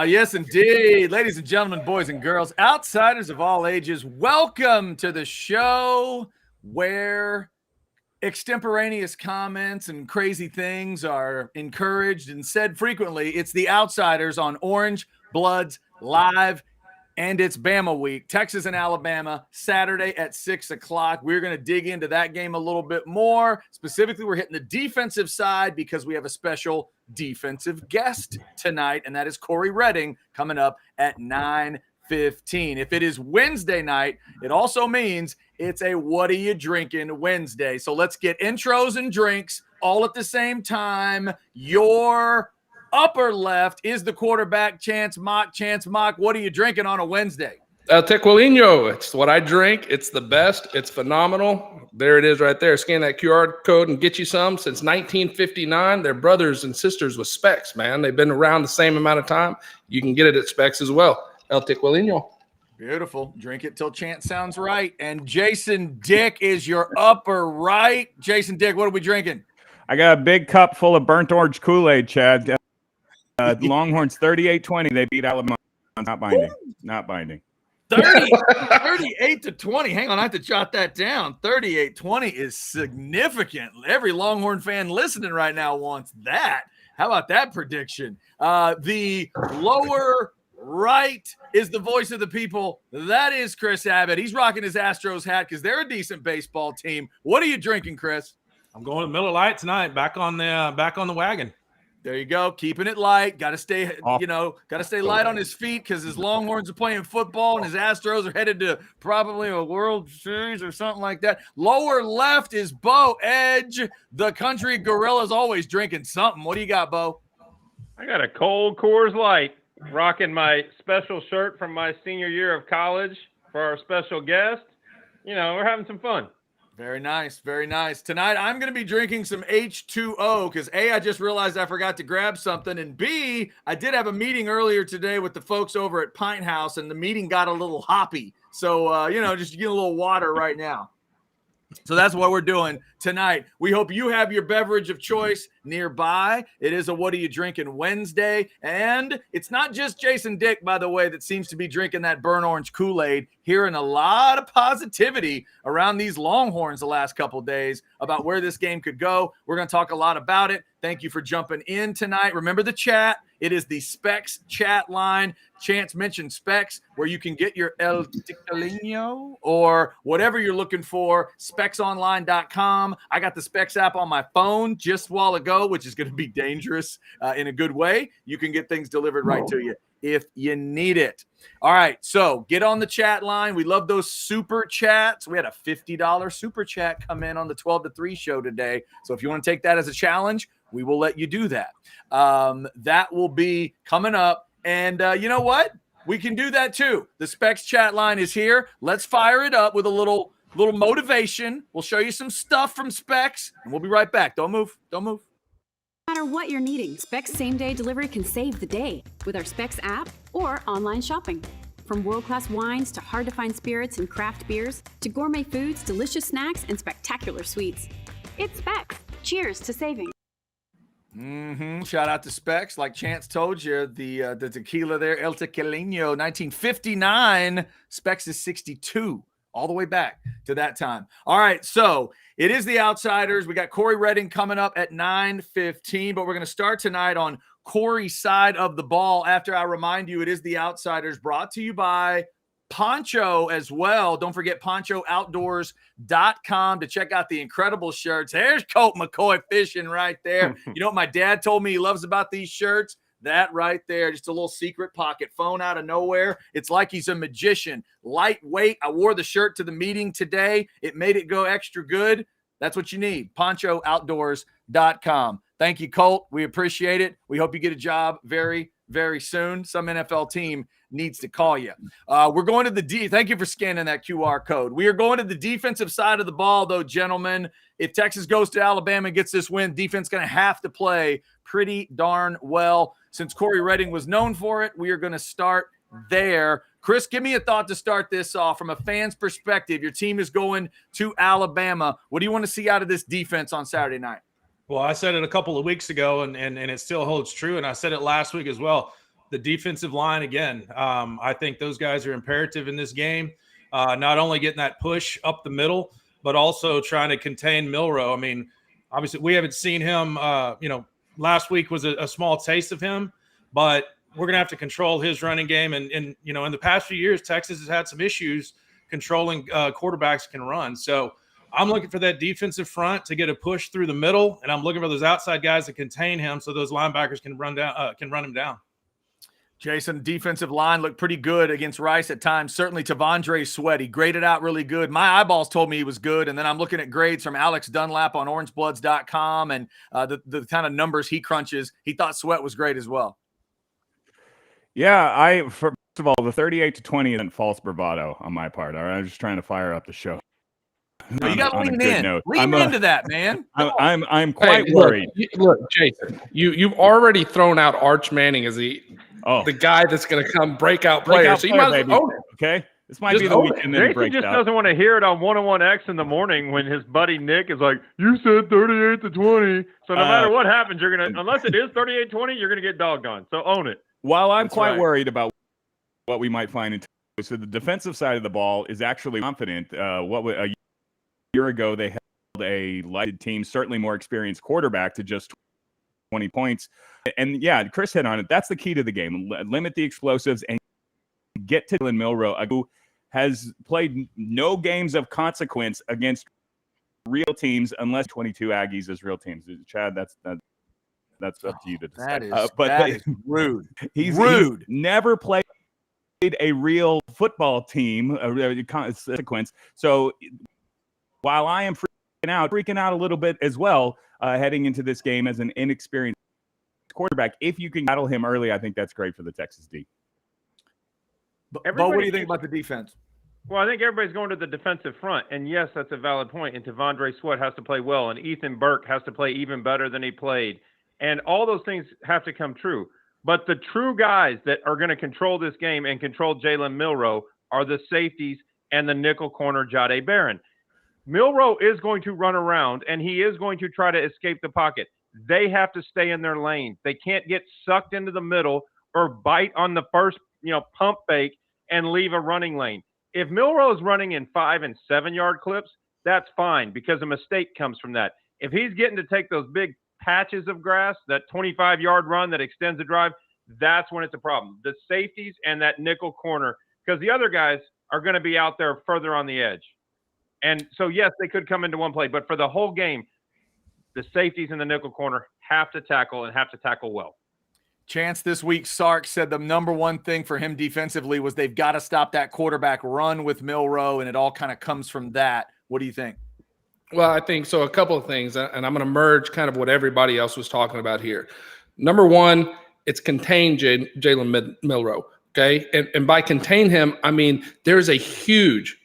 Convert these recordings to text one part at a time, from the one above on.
Yes, indeed. Ladies and gentlemen, boys and girls, outsiders of all ages, welcome to the show where extemporaneous comments and crazy things are encouraged and said frequently. It's the Outsiders on Orange Bloods Live, and it's Bama week. Texas and Alabama, Saturday at 6 o'clock. We're going to dig into that game a little bit more. Specifically, we're hitting the defensive side because we have a special defensive guest tonight, and that is Cory Redding coming up at 9:15. If it is Wednesday night, it also means it's a What Are You Drinking Wednesday. So let's get intros and drinks all at the same time. Your upper left is the quarterback, Chance Mock. Chance Mock, what are you drinking on a Wednesday? El Tequilino. It's what I drink. It's the best. It's phenomenal. There it is right there. Scan that QR code and get you some. Since 1959, they're brothers and sisters with Specs, man. They've been around the same amount of time. You can get it at Specs as well. El Tequilino. Beautiful. Drink it till Chance sounds right. And Jason Dick is your upper right. Jason Dick, what are we drinking? I got a big cup full of burnt orange Kool-Aid, Chad. Longhorns 38-20. They beat Alabama. Not binding. Not binding. 38-20. Hang on, I have to jot that down. 38-20 is significant. Every Longhorn fan listening right now wants that. How about that prediction? The lower right is the voice of the people. That is Chris Abbott. He's rocking his Astros hat because they're a decent baseball team. What are you drinking, Chris? I'm going to Miller Lite tonight. Back on the wagon. There you go. Keeping it light. Got to stay, light on his feet because his Longhorns are playing football and his Astros are headed to probably a World Series or something like that. Lower left is Bo Edge. The country gorilla's always drinking something. What do you got, Bo? I got a cold Coors Light. Rocking my special shirt from my senior year of college for our special guest. You know, we're having some fun. Very nice. Very nice. Tonight, I'm going to be drinking some H2O because A, I just realized I forgot to grab something. And B, I did have a meeting earlier today with the folks over at Pint House, and the meeting got a little hoppy. So, just get a little water right now. So that's what we're doing tonight. We hope you have your beverage of choice nearby. It is a What Are You Drinking Wednesday. And it's not just Jason Dick, by the way, that seems to be drinking that burnt orange Kool-Aid. Hearing a lot of positivity around these Longhorns the last couple of days about where this game could go. We're going to talk a lot about it. Thank you for jumping in tonight. Remember the chat. It is the Specs chat line. Chance mentioned Specs, where you can get your El Tequilino or whatever you're looking for, specsonline.com. I got the Specs app on my phone just a while ago, which is going to be dangerous in a good way. You can get things delivered right to you if you need it. All right, so get on the chat line. We love those super chats. We had a $50 super chat come in on the 12 to 3 show today. So if you want to take that as a challenge, we will let you do that. That will be coming up. And you know what? We can do that too. The Specs chat line is here. Let's fire it up with a little motivation. We'll show you some stuff from Specs, and we'll be right back. Don't move. Don't move. No matter what you're needing, Specs same-day delivery can save the day with our Specs app or online shopping. From world-class wines to hard-to-find spirits and craft beers to gourmet foods, delicious snacks, and spectacular sweets. It's Specs. Cheers to saving. Shout out to Specs. Like Chance told you, the tequila there, El Tequilino, 1959. Specs is 62. All the way back to that time. All right, so it is the Outsiders. We got Cory Redding coming up at 9:15, but we're going to start tonight on Cory's side of the ball. After I remind you, it is the Outsiders, brought to you by Poncho as well. Don't forget PonchoOutdoors.com to check out the incredible shirts. There's Colt McCoy fishing right there. You know what my dad told me he loves about these shirts? That right there, just a little secret pocket phone out of nowhere. It's like he's a magician. Lightweight. I wore the shirt to the meeting today. It made it go extra good. That's what you need. PonchoOutdoors.com. Thank you, Colt. We appreciate it. We hope you get a job very, very soon. Some NFL team needs to call you. We're going to the thank you for scanning that QR code. We are going to the defensive side of the ball, though, gentlemen. If Texas goes to Alabama and gets this win, defense going to have to play pretty darn well. Since Cory Redding was known for it, we are going to start there. Chris, give me a thought to start this off. From a fan's perspective, your team is going to Alabama. What do you want to see out of this defense on Saturday night? Well, I said it a couple of weeks ago, and it still holds true, and I said it last week as well. the defensive line, again, I think those guys are imperative in this game. Not only getting that push up the middle, but also trying to contain Milroe. I mean, obviously we haven't seen him, last week was a small taste of him, but we're going to have to control his running game. And, in the past few years, Texas has had some issues controlling quarterbacks can run. So I'm looking for that defensive front to get a push through the middle, and I'm looking for those outside guys to contain him so those linebackers can run him down. Jason, defensive line looked pretty good against Rice at times. Certainly Tavondre Sweat. He graded out really good. My eyeballs told me he was good, and then I'm looking at grades from Alex Dunlap on Orangebloods.com and the kind of numbers he crunches. He thought Sweat was great as well. Yeah, first of all, the 38-20 isn't false bravado on my part. All right, I'm just trying to fire up the show. No, you got to lean in. Note. Lean into that, man. I'm quite worried. Look, Jason, you've already thrown out Arch Manning as the guy that's going to come breakout player. So you might as well own it. Okay, this might be the weekend that he breaks just out. Doesn't want to hear it on 101X in the morning when his buddy Nick is like, "You said 38-20." So no matter what happens, you're gonna, unless it is 38-20, you're gonna get dogged on. So own it. While I'm quite worried about what we might find in so the defensive side of the ball is actually confident. A year ago they held a lighted team, certainly more experienced quarterback, to just 20 points. And yeah, Chris hit on it. That's the key to the game. Limit the explosives and get to Jalen Milroe, who has played no games of consequence against real teams, unless 22 Aggies is real teams. Chad, that's up to you to decide. That is rude. He's never played a real football team, a consequence. So while I am freaking out a little bit as well, heading into this game as an inexperienced quarterback, if you can battle him early, I think that's great for the Texas D. But what do you think about the defense? Well, I think everybody's going to the defensive front, and yes, that's a valid point. And Tavondre Sweat has to play well, and Ethan Burke has to play even better than he played, and all those things have to come true. But the true guys that are going to control this game and control Jalen Milroe are the safeties and the nickel corner Jahdae Barron. Milroe is going to run around, and he is going to try to escape the pocket. They have to stay in their lanes. They can't get sucked into the middle or bite on the first, pump fake and leave a running lane. If Milroe is running in 5 and 7 yard clips, that's fine because a mistake comes from that. If he's getting to take those big patches of grass, that 25-yard run that extends the drive, that's when it's a problem. The safeties and that nickel corner, because the other guys are going to be out there further on the edge. And so, yes, they could come into one play, but for the whole game, the safeties in the nickel corner have to tackle and have to tackle well. Chance, this week, Sark said the number one thing for him defensively was they've got to stop that quarterback run with Milroe, and it all kind of comes from that. What do you think? Well, I think so. A couple of things, and I'm going to merge kind of what everybody else was talking about here. Number one, it's contain Jalen Milroe, okay? And by contain him, I mean there's a huge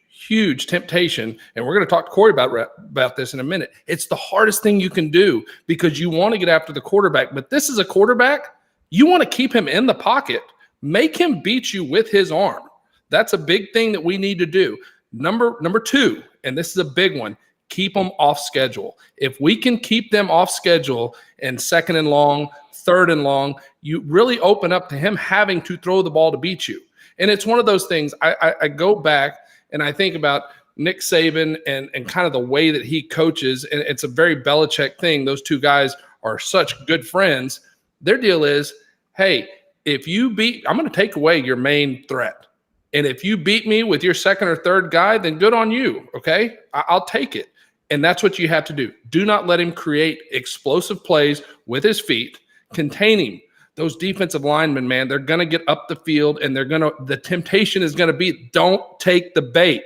temptation, and we're going to talk to Cory about this in a minute. It's the hardest thing you can do because you want to get after the quarterback, but this is a quarterback. You want to keep him in the pocket. Make him beat you with his arm. That's a big thing that we need to do. Number two, and this is a big one, keep them off schedule. If we can keep them off schedule and 2nd and long, 3rd and long, you really open up to him having to throw the ball to beat you. And it's one of those things. I go back and I think about Nick Saban and kind of the way that he coaches, and it's a very Belichick thing. Those two guys are such good friends. Their deal is, hey, if you I'm going to take away your main threat. And if you beat me with your 2nd or 3rd guy, then good on you, okay? I'll take it. And that's what you have to do. Do not let him create explosive plays with his feet. Contain him. Those defensive linemen, man, they're going to get up the field, and the temptation is going to be, don't take the bait.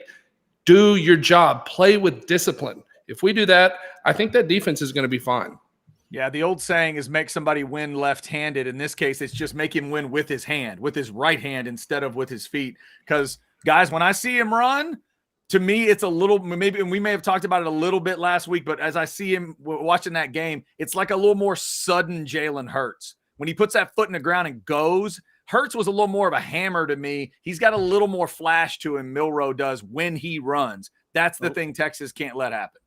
Do your job. Play with discipline. If we do that, I think that defense is going to be fine. Yeah, the old saying is make somebody win left-handed. In this case, it's just make him win with his hand, with his right hand instead of with his feet. Because, guys, when I see him run, to me, it's a little – maybe, and we may have talked about it a little bit last week, but as I see him watching that game, it's like a little more sudden Jalen Hurts. When he puts that foot in the ground and goes, Hurts was a little more of a hammer to me. He's got a little more flash to him, Milroe does, when he runs. That's the thing Texas can't let happen.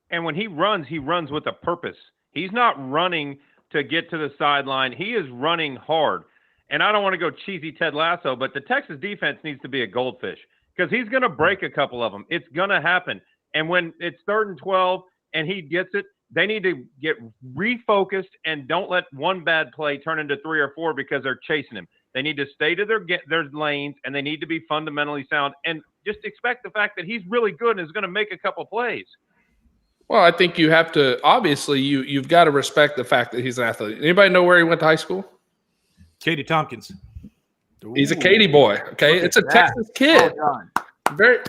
And when he runs with a purpose. He's not running to get to the sideline. He is running hard. And I don't want to go cheesy Ted Lasso, but the Texas defense needs to be a goldfish because he's going to break a couple of them. It's going to happen. And when it's 3rd and 12 and he gets it, they need to get refocused and don't let one bad play turn into 3 or 4 because they're chasing him. They need to stay to their lanes, and they need to be fundamentally sound and just expect the fact that he's really good and is going to make a couple plays. Well, I think you have to, obviously, you've got to respect the fact that he's an athlete. Anybody know where he went to high school? Katie Tompkins. He's a Katy boy. Okay, it's a Texas kid. Very.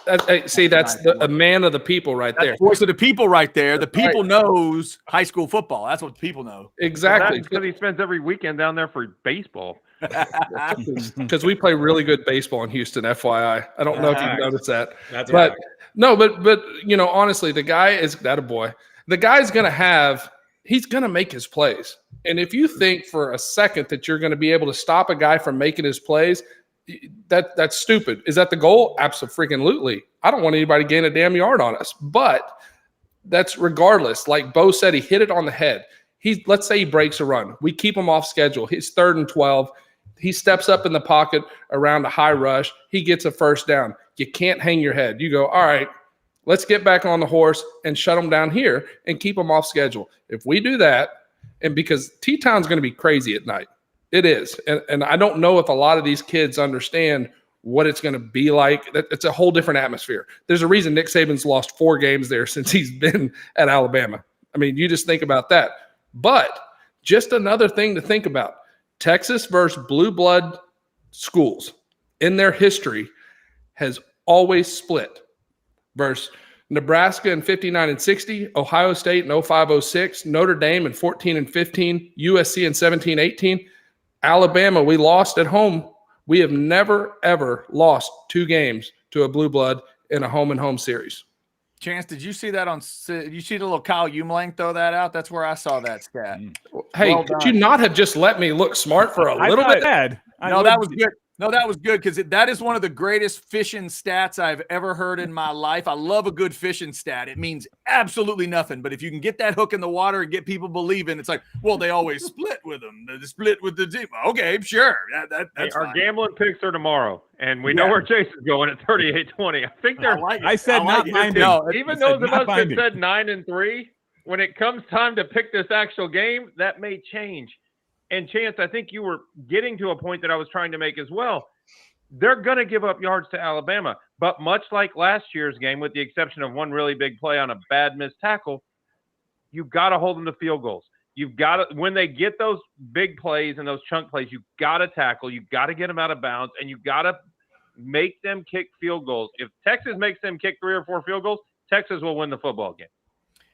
That's a man of the people right there. Voice of the people right there. The people knows high school football. That's what people know. Exactly. Because he spends every weekend down there for baseball. Because we play really good baseball in Houston, FYI. I don't know if you've noticed that. That's but right. no, but honestly, the guy is that a boy. The guy's he's gonna make his plays. And if you think for a second that you're gonna be able to stop a guy from making his plays, that's stupid. Is that the goal? Absolutely. I don't want anybody to gain a damn yard on us. But that's regardless. Like Bo said, he hit it on the head. Let's say he breaks a run. We keep him off schedule. He's 3rd and 12. He steps up in the pocket around a high rush. He gets a first down. You can't hang your head. You go, all right, let's get back on the horse and shut him down here and keep him off schedule. If we do that, and because T-Town's going to be crazy at night. It is. And I don't know if a lot of these kids understand what it's going to be like. It's a whole different atmosphere. There's a reason Nick Saban's lost 4 games there since he's been at Alabama. I mean, you just think about that. But just another thing to think about. Texas versus blue blood schools in their history has always split versus Nebraska in 59 and 60, Ohio State in 05-06, Notre Dame in 14 and 15, USC in 17-18. Alabama, we lost at home. We have never, ever lost 2 games to a blue blood in a home-and-home series. Chance, did you see that did you see the little Kyle Umlang throw that out? That's where I saw that stat. Hey, could you not have just let me look smart for a little bit? No, that was good. No, that was good because that is one of the greatest fishing stats I've ever heard in my life. I love a good fishing stat. It means absolutely nothing. But if you can get that hook in the water and get people believing, it's like, well, they always split with them. They split with the team. Okay, sure. That's our fine. gambling picks are tomorrow, and we know where Chase is going at 38-20. I think they're. I said not binding. No, even those of us that said 9 and 3, when it comes time to pick this actual game, that may change. And Chance, I think you were getting to a point that I was trying to make as well. They're going to give up yards to Alabama, but much like last year's game, with the exception of one really big play on a bad missed tackle, you've got to hold them to field goals. You've got to, when they get those big plays and those chunk plays, you've got to tackle, you've got to get them out of bounds, and you've got to make them kick field goals. If Texas makes them kick 3 or 4 field goals, Texas will win the football game.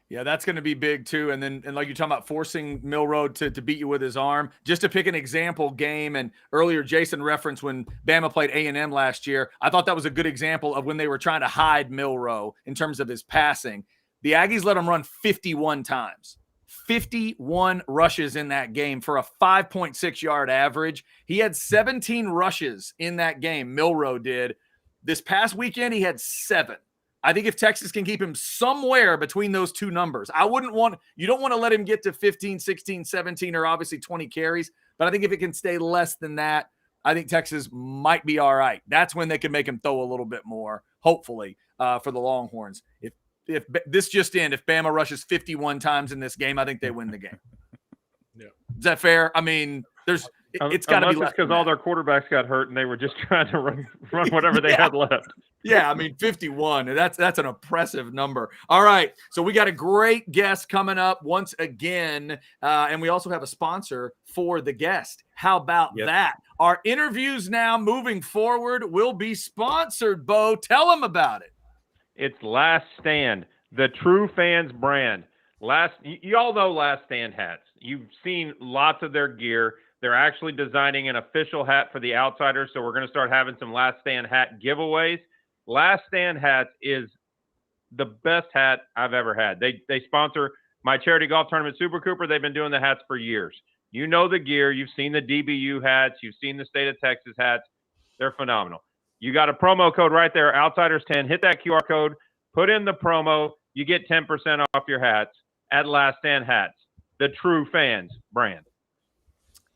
Yeah, that's going to be big too. And like you're talking about forcing Milroe to beat you with his arm. Just to pick an example game, and earlier Jason referenced when Bama played A&M last year. I thought that was a good example of when they were trying to hide Milroe in terms of his passing. The Aggies let him run 51 times. 51 rushes in that game for a 5.6 yard average. He had 17 rushes in that game, Milroe did. This past weekend, he had 7. I think if Texas can keep him somewhere between those two numbers, you don't want to let him get to 15, 16, 17, or obviously 20 carries. But I think if it can stay less than that, I think Texas might be all right. That's when they can make him throw a little bit more, hopefully, for the Longhorns. If this just in, if Bama rushes 51 times in this game, I think they win the game. Yeah. Is that fair? I mean, it's got to be less because all their quarterbacks got hurt and they were just trying to run whatever they had left. Yeah, I mean, 51. That's an impressive number. All right, so we got a great guest coming up once again, and we also have a sponsor for the guest. How about that? Our interviews now moving forward will be sponsored, Bo. Tell them about it. It's Last Stand, the true fans brand. You all know Last Stand hats. You've seen lots of their gear. They're actually designing an official hat for the Outsiders, so we're going to start having some Last Stand hat giveaways. Last Stand hats is the best hat I've ever had. They sponsor my charity golf tournament, Super Cooper. They've been doing the hats for years. You know the gear. You've seen the DBU hats. You've seen the State of Texas hats. They're phenomenal. You got a promo code right there, Outsiders10. Hit that QR code. Put in the promo. You get 10% off your hats at Last Stand Hats, the true fans brand.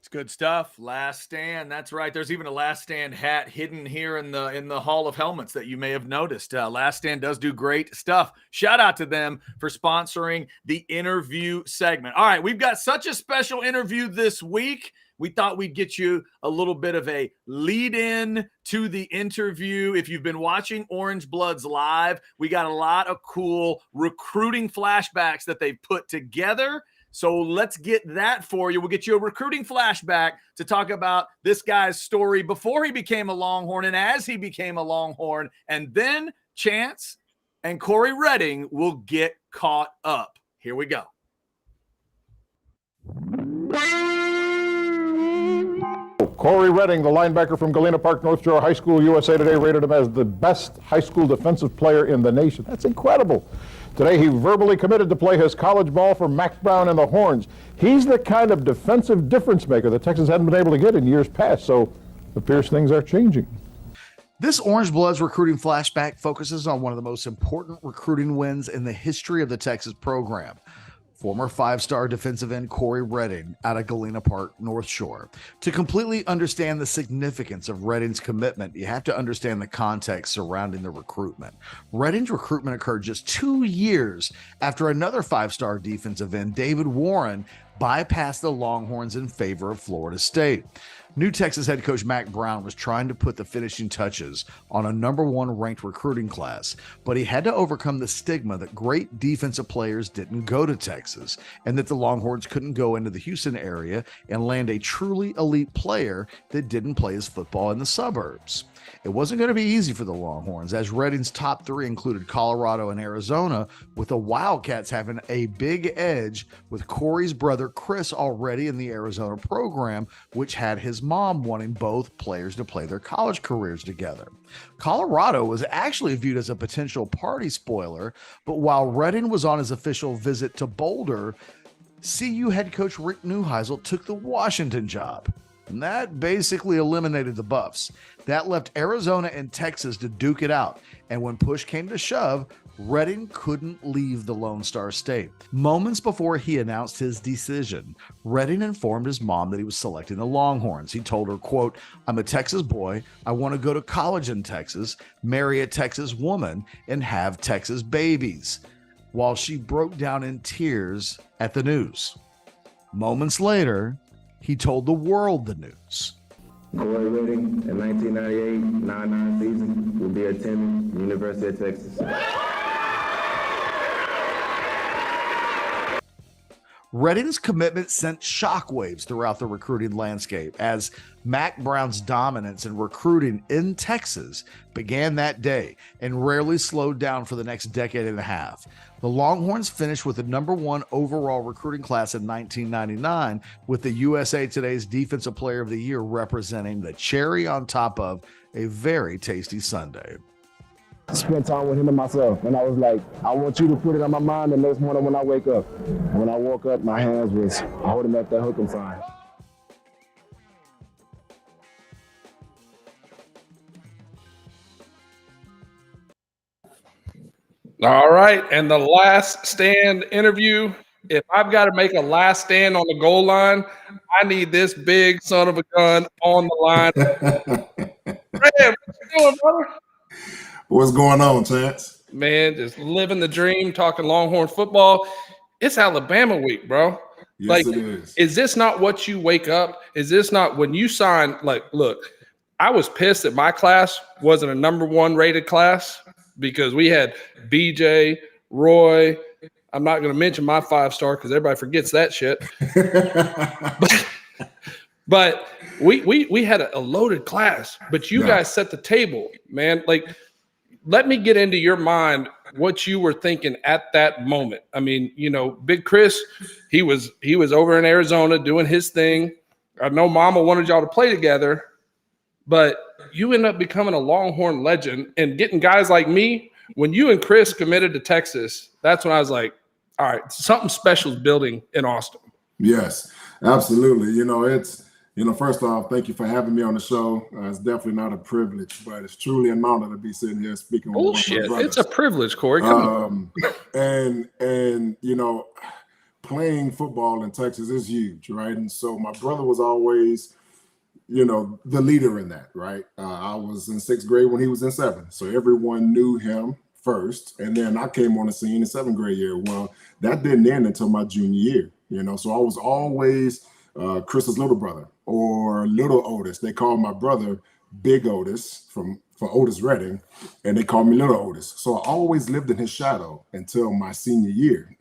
It's good stuff. Last Stand. That's right. There's even a Last Stand hat hidden here in the Hall of Helmets that you may have noticed. Last Stand does do great stuff. Shout out to them for sponsoring the interview segment. All right, we've got such a special interview this week. We thought we'd get you a little bit of a lead in to the interview. If you've been watching Orangebloods live, we got a lot of cool recruiting flashbacks that they've put together. So let's get that for you. We'll get you a recruiting flashback to talk about this guy's story before he became a Longhorn and as he became a Longhorn. And then Chance and Cory Redding will get caught up. Here we go. Cory Redding, the linebacker from Galena Park, North Shore High School, USA Today rated him as the best high school defensive player in the nation. That's incredible. Today, he verbally committed to play his college ball for Mac Brown and the Horns. He's the kind of defensive difference maker that Texas hadn't been able to get in years past, so it appears things are changing. This Orangebloods recruiting flashback focuses on one of the most important recruiting wins in the history of the Texas program. Former five-star defensive end Cory Redding out of Galena Park, North Shore. To completely understand the significance of Redding's commitment, you have to understand the context surrounding the recruitment. Redding's recruitment occurred just 2 years after another five-star defensive end, David Warren, bypassed the Longhorns in favor of Florida State. New Texas head coach Mac Brown was trying to put the finishing touches on a #1 ranked recruiting class, but he had to overcome the stigma that great defensive players didn't go to Texas and that the Longhorns couldn't go into the Houston area and land a truly elite player that didn't play his football in the suburbs. It wasn't going to be easy for the Longhorns, as Redding's top three included Colorado and Arizona, with the Wildcats having a big edge with Cory's brother Chris already in the Arizona program, which had his mom wanting both players to play their college careers together. Colorado was actually viewed as a potential party spoiler, but while Redding was on his official visit to Boulder, CU head coach Rick Neuheisel took the Washington job. And that basically eliminated the Buffs. That left Arizona and Texas to duke it out. And when push came to shove, Redding couldn't leave the Lone Star State. Moments before he announced his decision, Redding informed his mom that he was selecting the Longhorns. He told her, quote, "I'm a Texas boy. I want to go to college in Texas, marry a Texas woman, and have Texas babies," while she broke down in tears at the news. Moments later, he told the world the news. Cory Redding, in 1998-99 season, will be attending the University of Texas. Redding's commitment sent shockwaves throughout the recruiting landscape as Mac Brown's dominance in recruiting in Texas began that day and rarely slowed down for the next decade and a half. The Longhorns finished with the #1 overall recruiting class in 1999, with the USA Today's Defensive Player of the Year representing the cherry on top of a very tasty sundae. Spent time with him and myself, and I was like, I want you to put it on my mind the next morning when I wake up. And when I woke up, my hands was holding up the hook and sign. All right, and the last stand interview. If I've got to make a last stand on the goal line, I need this big son of a gun on the line. Fred, what you doing, brother? What's going on, Chance? Man, just living the dream, talking Longhorn football. It's Alabama week, bro. Yes, like, it is this not what you wake up? Is this not when you sign? Like, look, I was pissed that my class wasn't a #1 rated class because we had BJ, Roy. I'm not going to mention my 5-star because everybody forgets that shit. but we had a loaded class. But you guys set the table, man. Like, let me get into your mind what you were thinking at that moment. I mean, you know, Big Chris, he was over in Arizona doing his thing. I know Mama wanted y'all to play together, but you end up becoming a Longhorn legend and getting guys like me. When you and Chris committed to Texas, that's when I was like, all right, something special is building in Austin. Yes, absolutely. You know, first off, thank you for having me on the show. It's definitely not a privilege, but it's truly an honor to be sitting here speaking with Bullshit. It's a privilege, Cory. Come on. And you know, playing football in Texas is huge, right? And so my brother was always, you know, the leader in that, right? I was in 6th grade when he was in 7th. So everyone knew him first. And then I came on the scene in 7th grade year. Well, that didn't end until my junior year, you know? So I was always Chris's little brother or little Otis. They called my brother Big Otis for Otis Redding, and they called me Little Otis. So I always lived in his shadow until my senior year.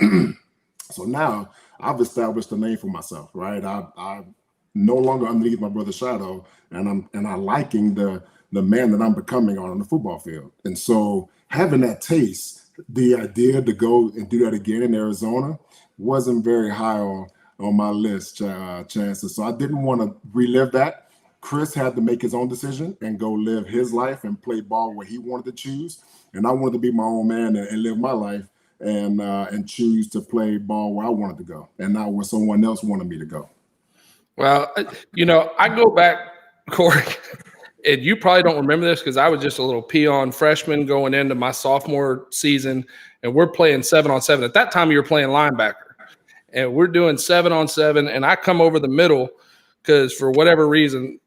So now I've established a name for myself, right? I'm no longer underneath my brother's shadow, and I'm liking the man that I'm becoming on the football field. And so having that taste, the idea to go and do that again in Arizona wasn't very high on my list, chances. So I didn't want to relive that. Chris had to make his own decision and go live his life and play ball where he wanted to choose. And I wanted to be my own man and live my life and choose to play ball where I wanted to go and not where someone else wanted me to go. Well, you know, I go back, Cory, and you probably don't remember this because I was just a little peon freshman going into my sophomore season, and we're playing 7-on-7. At that time, you were playing linebacker, and we're doing 7-on-7, and I come over the middle because for whatever reason,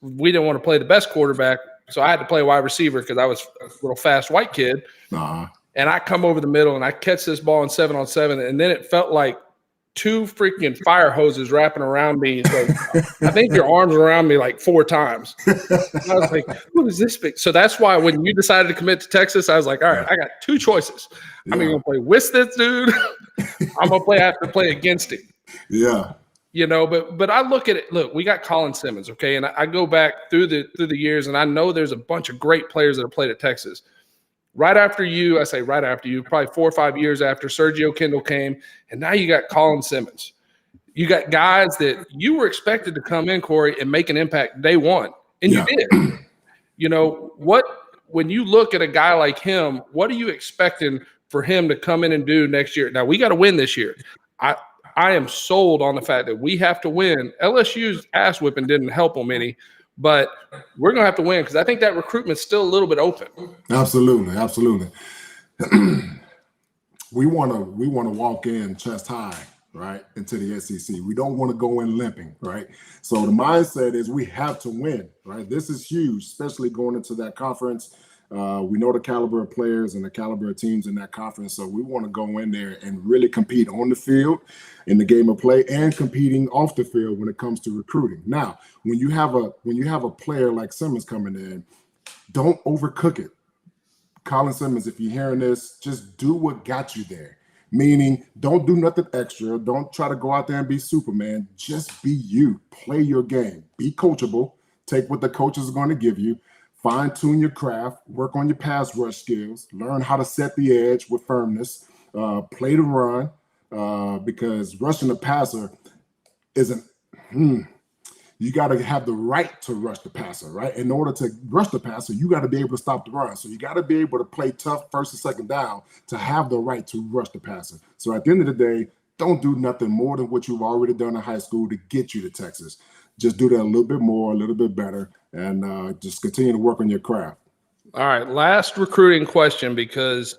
we didn't want to play the best quarterback, so I had to play wide receiver because I was a little fast white kid. And I come over the middle, and I catch this ball in 7-on-7, and then it felt like 2 freaking fire hoses wrapping around me. So I think your arms were around me like 4 times. And I was like, who is this big? So that's why when you decided to commit to Texas, I was like, all right, I got 2 choices. I'm either going to play with this dude. I'm going to have to play against him. Yeah. You know, but I look at it. Look, we got Colin Simmons, okay, and I go back through the years, and I know there's a bunch of great players that have played at Texas. Right after you, probably 4 or 5 years after Sergio Kendall came, and now you got Colin Simmons. You got guys that you were expected to come in, Cory, and make an impact day one, and you did. You know when you look at a guy like him, what are you expecting for him to come in and do next year? Now we got to win this year. I am sold on the fact that we have to win. LSU's ass whipping didn't help them any, but we're going to have to win because I think that recruitment's still a little bit open. Absolutely. We want to walk in chest high, right, into the SEC. We don't want to go in limping, right? So the mindset is we have to win, right? This is huge, especially going into that conference. We know the caliber of players and the caliber of teams in that conference, so we want to go in there and really compete on the field in the game of play and competing off the field when it comes to recruiting. Now, when you have a player like Simmons coming in, don't overcook it. Colin Simmons, if you're hearing this, just do what got you there. Meaning, don't do nothing extra. Don't try to go out there and be Superman. Just be you. Play your game. Be coachable. Take what the coaches are going to give you. Fine-tune your craft, work on your pass rush skills, learn how to set the edge with firmness, play the run, because rushing the passer isn't you got to have the right to rush the passer, right? In order to rush the passer, you got to be able to stop the run. So you got to be able to play tough first and second down to have the right to rush the passer. So at the end of the day, don't do nothing more than what you've already done in high school to get you to Texas. Just do that a little bit more, a little bit better, and just continue to work on your craft. All right, last recruiting question, because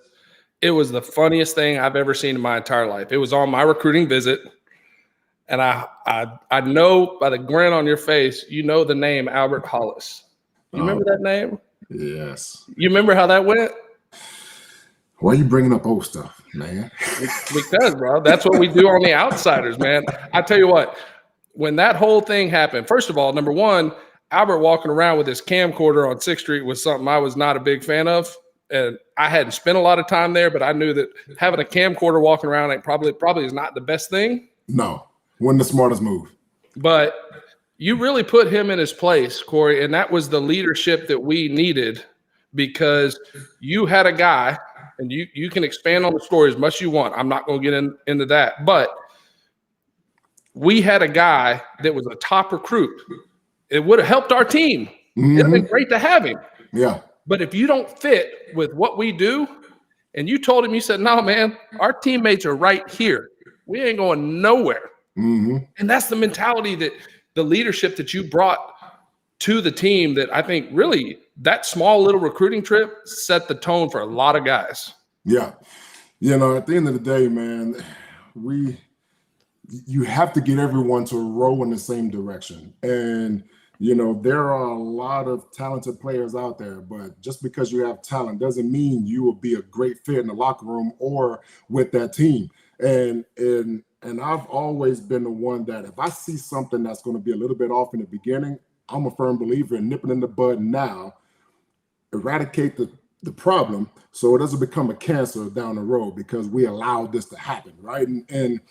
it was the funniest thing I've ever seen in my entire life. It was on my recruiting visit, and I know by the grin on your face, you know the name Albert Hollis. You remember that name? Yes. You remember how that went? Why are you bringing up old stuff, man? Because, bro, that's what we do on the Outsiders, man. I tell you what, when that whole thing happened, first of all, number one, Albert walking around with his camcorder on 6th Street was something I was not a big fan of. And I hadn't spent a lot of time there, but I knew that having a camcorder walking around like probably is not the best thing. No, wasn't the smartest move. But you really put him in his place, Cory, and that was the leadership that we needed, because you had a guy, and you can expand on the story as much as you want. I'm not going to get into that. But we had a guy that was a top recruit. It would have helped our team. It would have been great to have him. Yeah. But if you don't fit with what we do, and you told him, you said, no, man, our teammates are right here. We ain't going nowhere. And that's the mentality, that the leadership that you brought to the team, that I think really that small little recruiting trip set the tone for a lot of guys. Yeah. You know, at the end of the day, man, we you have to get everyone to row in the same direction. And, you know, there are a lot of talented players out there, but just because you have talent doesn't mean you will be a great fit in the locker room or with that team. And I've always been the one that if I see something that's going to be a little bit off in the beginning, I'm a firm believer in nipping in the bud now, eradicate the problem so it doesn't become a cancer down the road because we allowed this to happen, right? And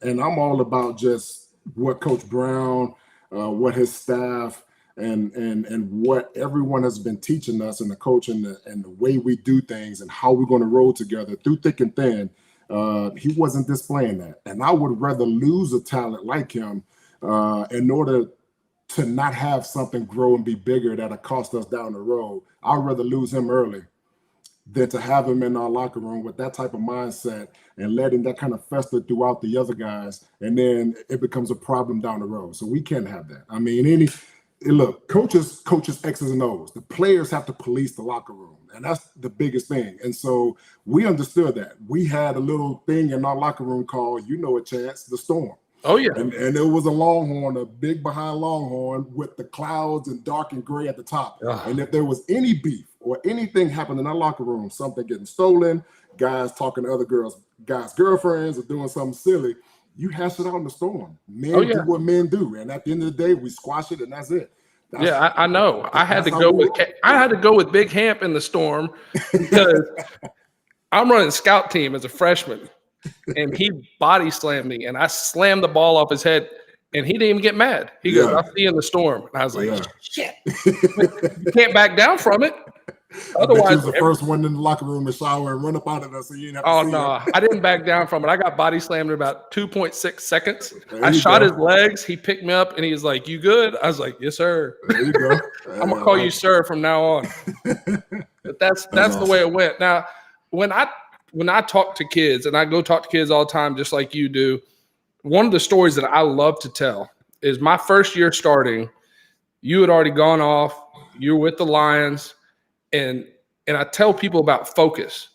I'm all about just what Coach Brown, what his staff, and what everyone has been teaching us, and the coach and the way we do things and how we're going to roll together through thick and thin. He wasn't displaying that, and I would rather lose a talent like him in order to not have something grow and be bigger that'll cost us down the road. I'd rather lose him early than to have him in our locker room with that type of mindset and letting that kind of fester throughout the other guys, and then it becomes a problem down the road. So we can't have that. I mean, look, coaches X's and O's. The players have to police the locker room, and that's the biggest thing. And so we understood that. We had a little thing in our locker room called, you know it, Chance, the Storm. Oh, yeah. And it was a Longhorn, a big behind Longhorn with the clouds and dark and gray at the top. Ugh. And if there was any beef or anything happened in our locker room, something getting stolen, guys talking to other guys' girlfriends or doing something silly, you hash it out in the Storm. Men do what men do. And at the end of the day, we squash it and that's it. I know. I had to go with Big Hamp in the Storm because I'm running scout team as a freshman. And he body slammed me, and I slammed the ball off his head, and he didn't even get mad. He goes, "I'll see you in the Storm." And I was like, "Shit, you can't back down from it." Otherwise, he was the first one in the locker room to shower and run up out of there, so you didn't have to see him. I didn't back down from it. I got body slammed in about 2.6 seconds. I shot his legs. He picked me up, and he was like, "You good?" I was like, "Yes, sir." There you go. I'm gonna call you sir from now on. But that's the way it went. Now, when I talk to kids, and I go talk to kids all the time, just like you do, one of the stories that I love to tell is my first year starting, you had already gone off, you were with the Lions, and I tell people about focus.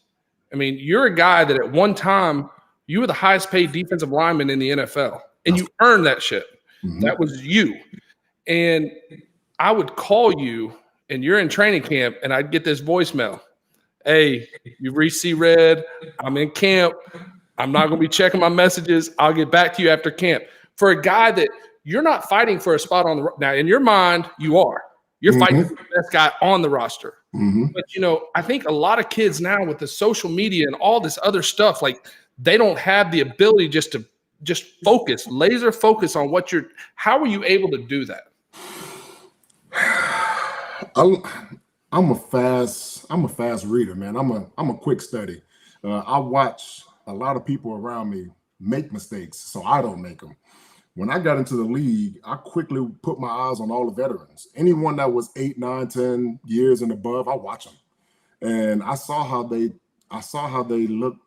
I mean, you're a guy that at one time, you were the highest paid defensive lineman in the NFL, and you earned that shit. Mm-hmm. That was you. And I would call you, and you're in training camp, and I'd get this voicemail. Hey, you reached red. I'm in camp. I'm not going to be checking my messages. I'll get back to you after camp. For a guy that you're not fighting for a spot on the – now, in your mind, you are. You're fighting for the best guy on the roster. Mm-hmm. But, you know, I think a lot of kids now with the social media and all this other stuff, like they don't have the ability just focus, laser focus on what you're – how are you able to do that? I'm a fast reader, man. I'm a quick study. I watch a lot of people around me make mistakes, so I don't make them. When I got into the league, I quickly put my eyes on all the veterans. Anyone that was 8, 9, 10 years and above, I watch them, and I saw how they look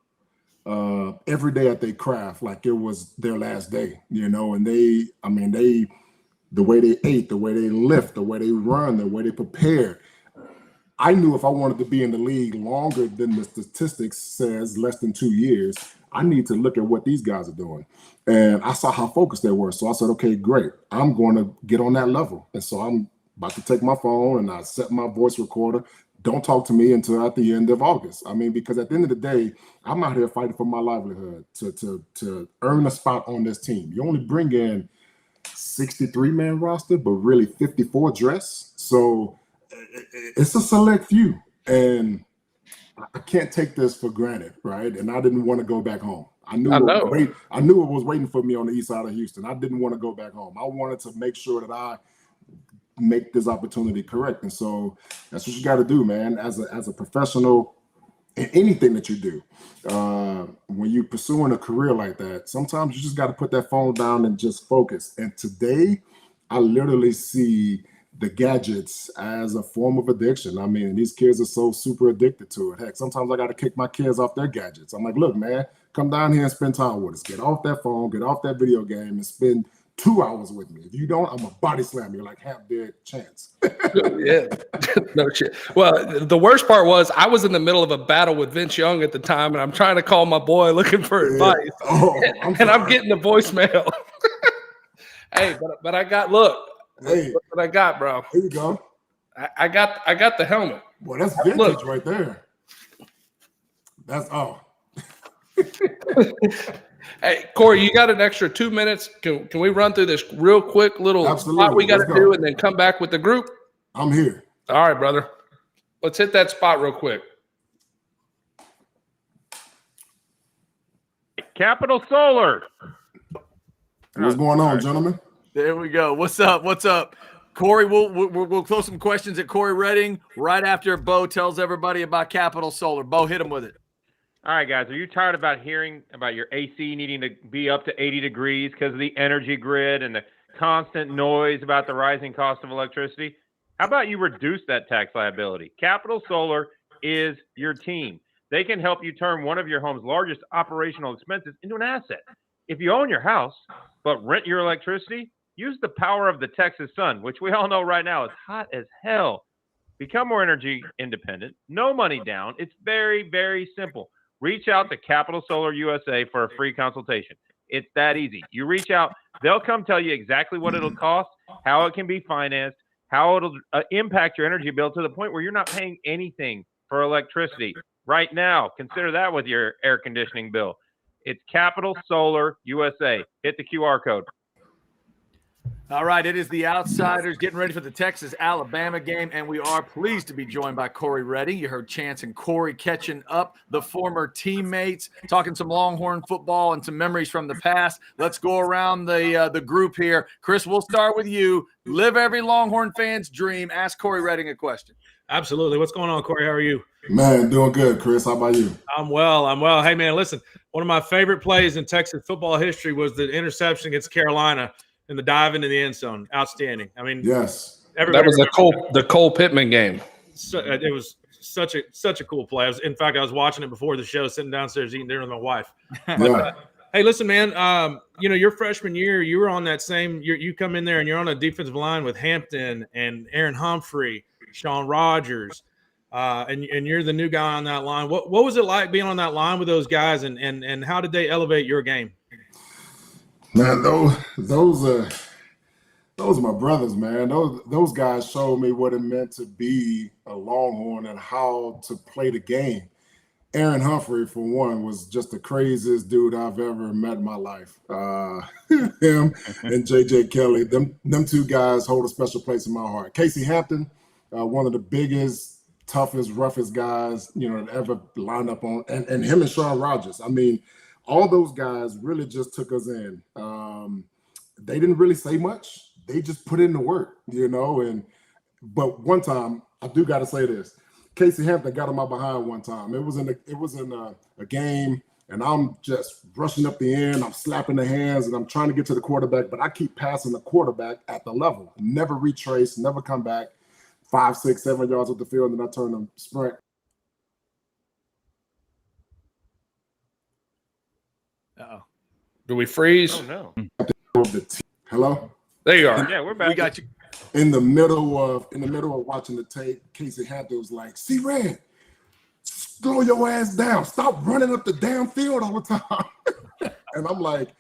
every day at their craft, like it was their last day, you know. And the way they ate, the way they lift, the way they run, the way they prepared. I knew if I wanted to be in the league longer than the statistics says, less than 2 years, I need to look at what these guys are doing. And I saw how focused they were. So I said, okay, great. I'm going to get on that level. And so I'm about to take my phone and I set my voice recorder. Don't talk to me until at the end of August. I mean, because at the end of the day, I'm out here fighting for my livelihood to earn a spot on this team. You only bring in 63-man roster, but really 54 dress. So it's a select few, and I can't take this for granted, right? And I didn't want to go back home. I knew it was waiting for me on the east side of Houston. I didn't want to go back home. I wanted to make sure that I make this opportunity correct. And so that's what you got to do, man, as a professional in anything that you do. When you're pursuing a career like that, sometimes you just got to put that phone down and just focus. And today, I literally see the gadgets as a form of addiction. I mean, these kids are so super addicted to it. Heck, sometimes I got to kick my kids off their gadgets. I'm like, look, man, come down here and spend time with us. Get off that phone, get off that video game, and spend 2 hours with me. If you don't, I'm a body slam you like half dead chance. Yeah, no shit. Well, the worst part was I was in the middle of a battle with Vince Young at the time, and I'm trying to call my boy looking for advice. Oh, I'm getting the voicemail. Hey, but I got Hey, look what I got, bro. Here you go. I got the helmet. Boy, that's vintage right there. That's Hey, Cory, you got an extra 2 minutes. Can we run through this real quick little spot we got to do and then come back with the group? I'm here. All right, brother. Let's hit that spot real quick. Capital Solar. What's going on, gentlemen? There we go. What's up? What's up? Cory, we'll throw some questions at Cory Redding right after Bo tells everybody about Capital Solar. Bo, hit him with it. All right, guys, are you tired about hearing about your AC needing to be up to 80 degrees because of the energy grid and the constant noise about the rising cost of electricity? How about you reduce that tax liability? Capital Solar is your team. They can help you turn one of your home's largest operational expenses into an asset. If you own your house but rent your electricity, use the power of the Texas sun, which we all know right now is hot as hell. Become more energy independent. No money down. It's very, very simple. Reach out to Capital Solar USA for a free consultation. It's that easy. You reach out, they'll come tell you exactly what it'll cost, how it can be financed, how it'll impact your energy bill to the point where you're not paying anything for electricity. Right now, consider that with your air conditioning bill. It's Capital Solar USA. Hit the QR code. All right, it is the Outsiders getting ready for the Texas-Alabama game, and we are pleased to be joined by Cory Redding. You heard Chance and Cory catching up, the former teammates, talking some Longhorn football and some memories from the past. Let's go around the group here. Chris, we'll start with you. Live every Longhorn fan's dream. Ask Cory Redding a question. Absolutely. What's going on, Cory? How are you? Man, doing good, Chris. How about you? I'm well. Hey, man, listen, one of my favorite plays in Texas football history was the interception against Carolina and the dive into the end zone. Outstanding. I mean, yes, that was the Cole Pittman game. So, it was such a cool play. In fact, I was watching it before the show, sitting downstairs eating dinner with my wife. But, hey, listen, man. Your freshman year, you were on that same. You come in there and you're on a defensive line with Hampton and Aaron Humphrey, Sean Rogers, and you're the new guy on that line. What was it like being on that line with those guys, and how did they elevate your game? Man, those are my brothers, man. Those guys showed me what it meant to be a Longhorn and how to play the game. Aaron Humphrey, for one, was just the craziest dude I've ever met in my life. Him and JJ Kelly, them two guys hold a special place in my heart. Casey Hampton, one of the biggest, toughest, roughest guys that ever lined up on, and him and Sean Rogers. I mean, all those guys really just took us in. They didn't really say much. They just put in the work, but one time, I do got to say this. Casey Hampton got on my behind one time. It was in a game, and I'm just rushing up the end. I'm slapping the hands, and I'm trying to get to the quarterback, but I keep passing the quarterback at the level. Never retrace, never come back 5, 6, 7 yards up the field, and I turn them sprint. Uh-oh. Do we freeze? Oh, no. Hello? There you are. Yeah, we're back. We got you. In the middle of watching the tape, Casey Hampton was like, "See, Red, slow your ass down. Stop running up the damn field all the time." And I'm like,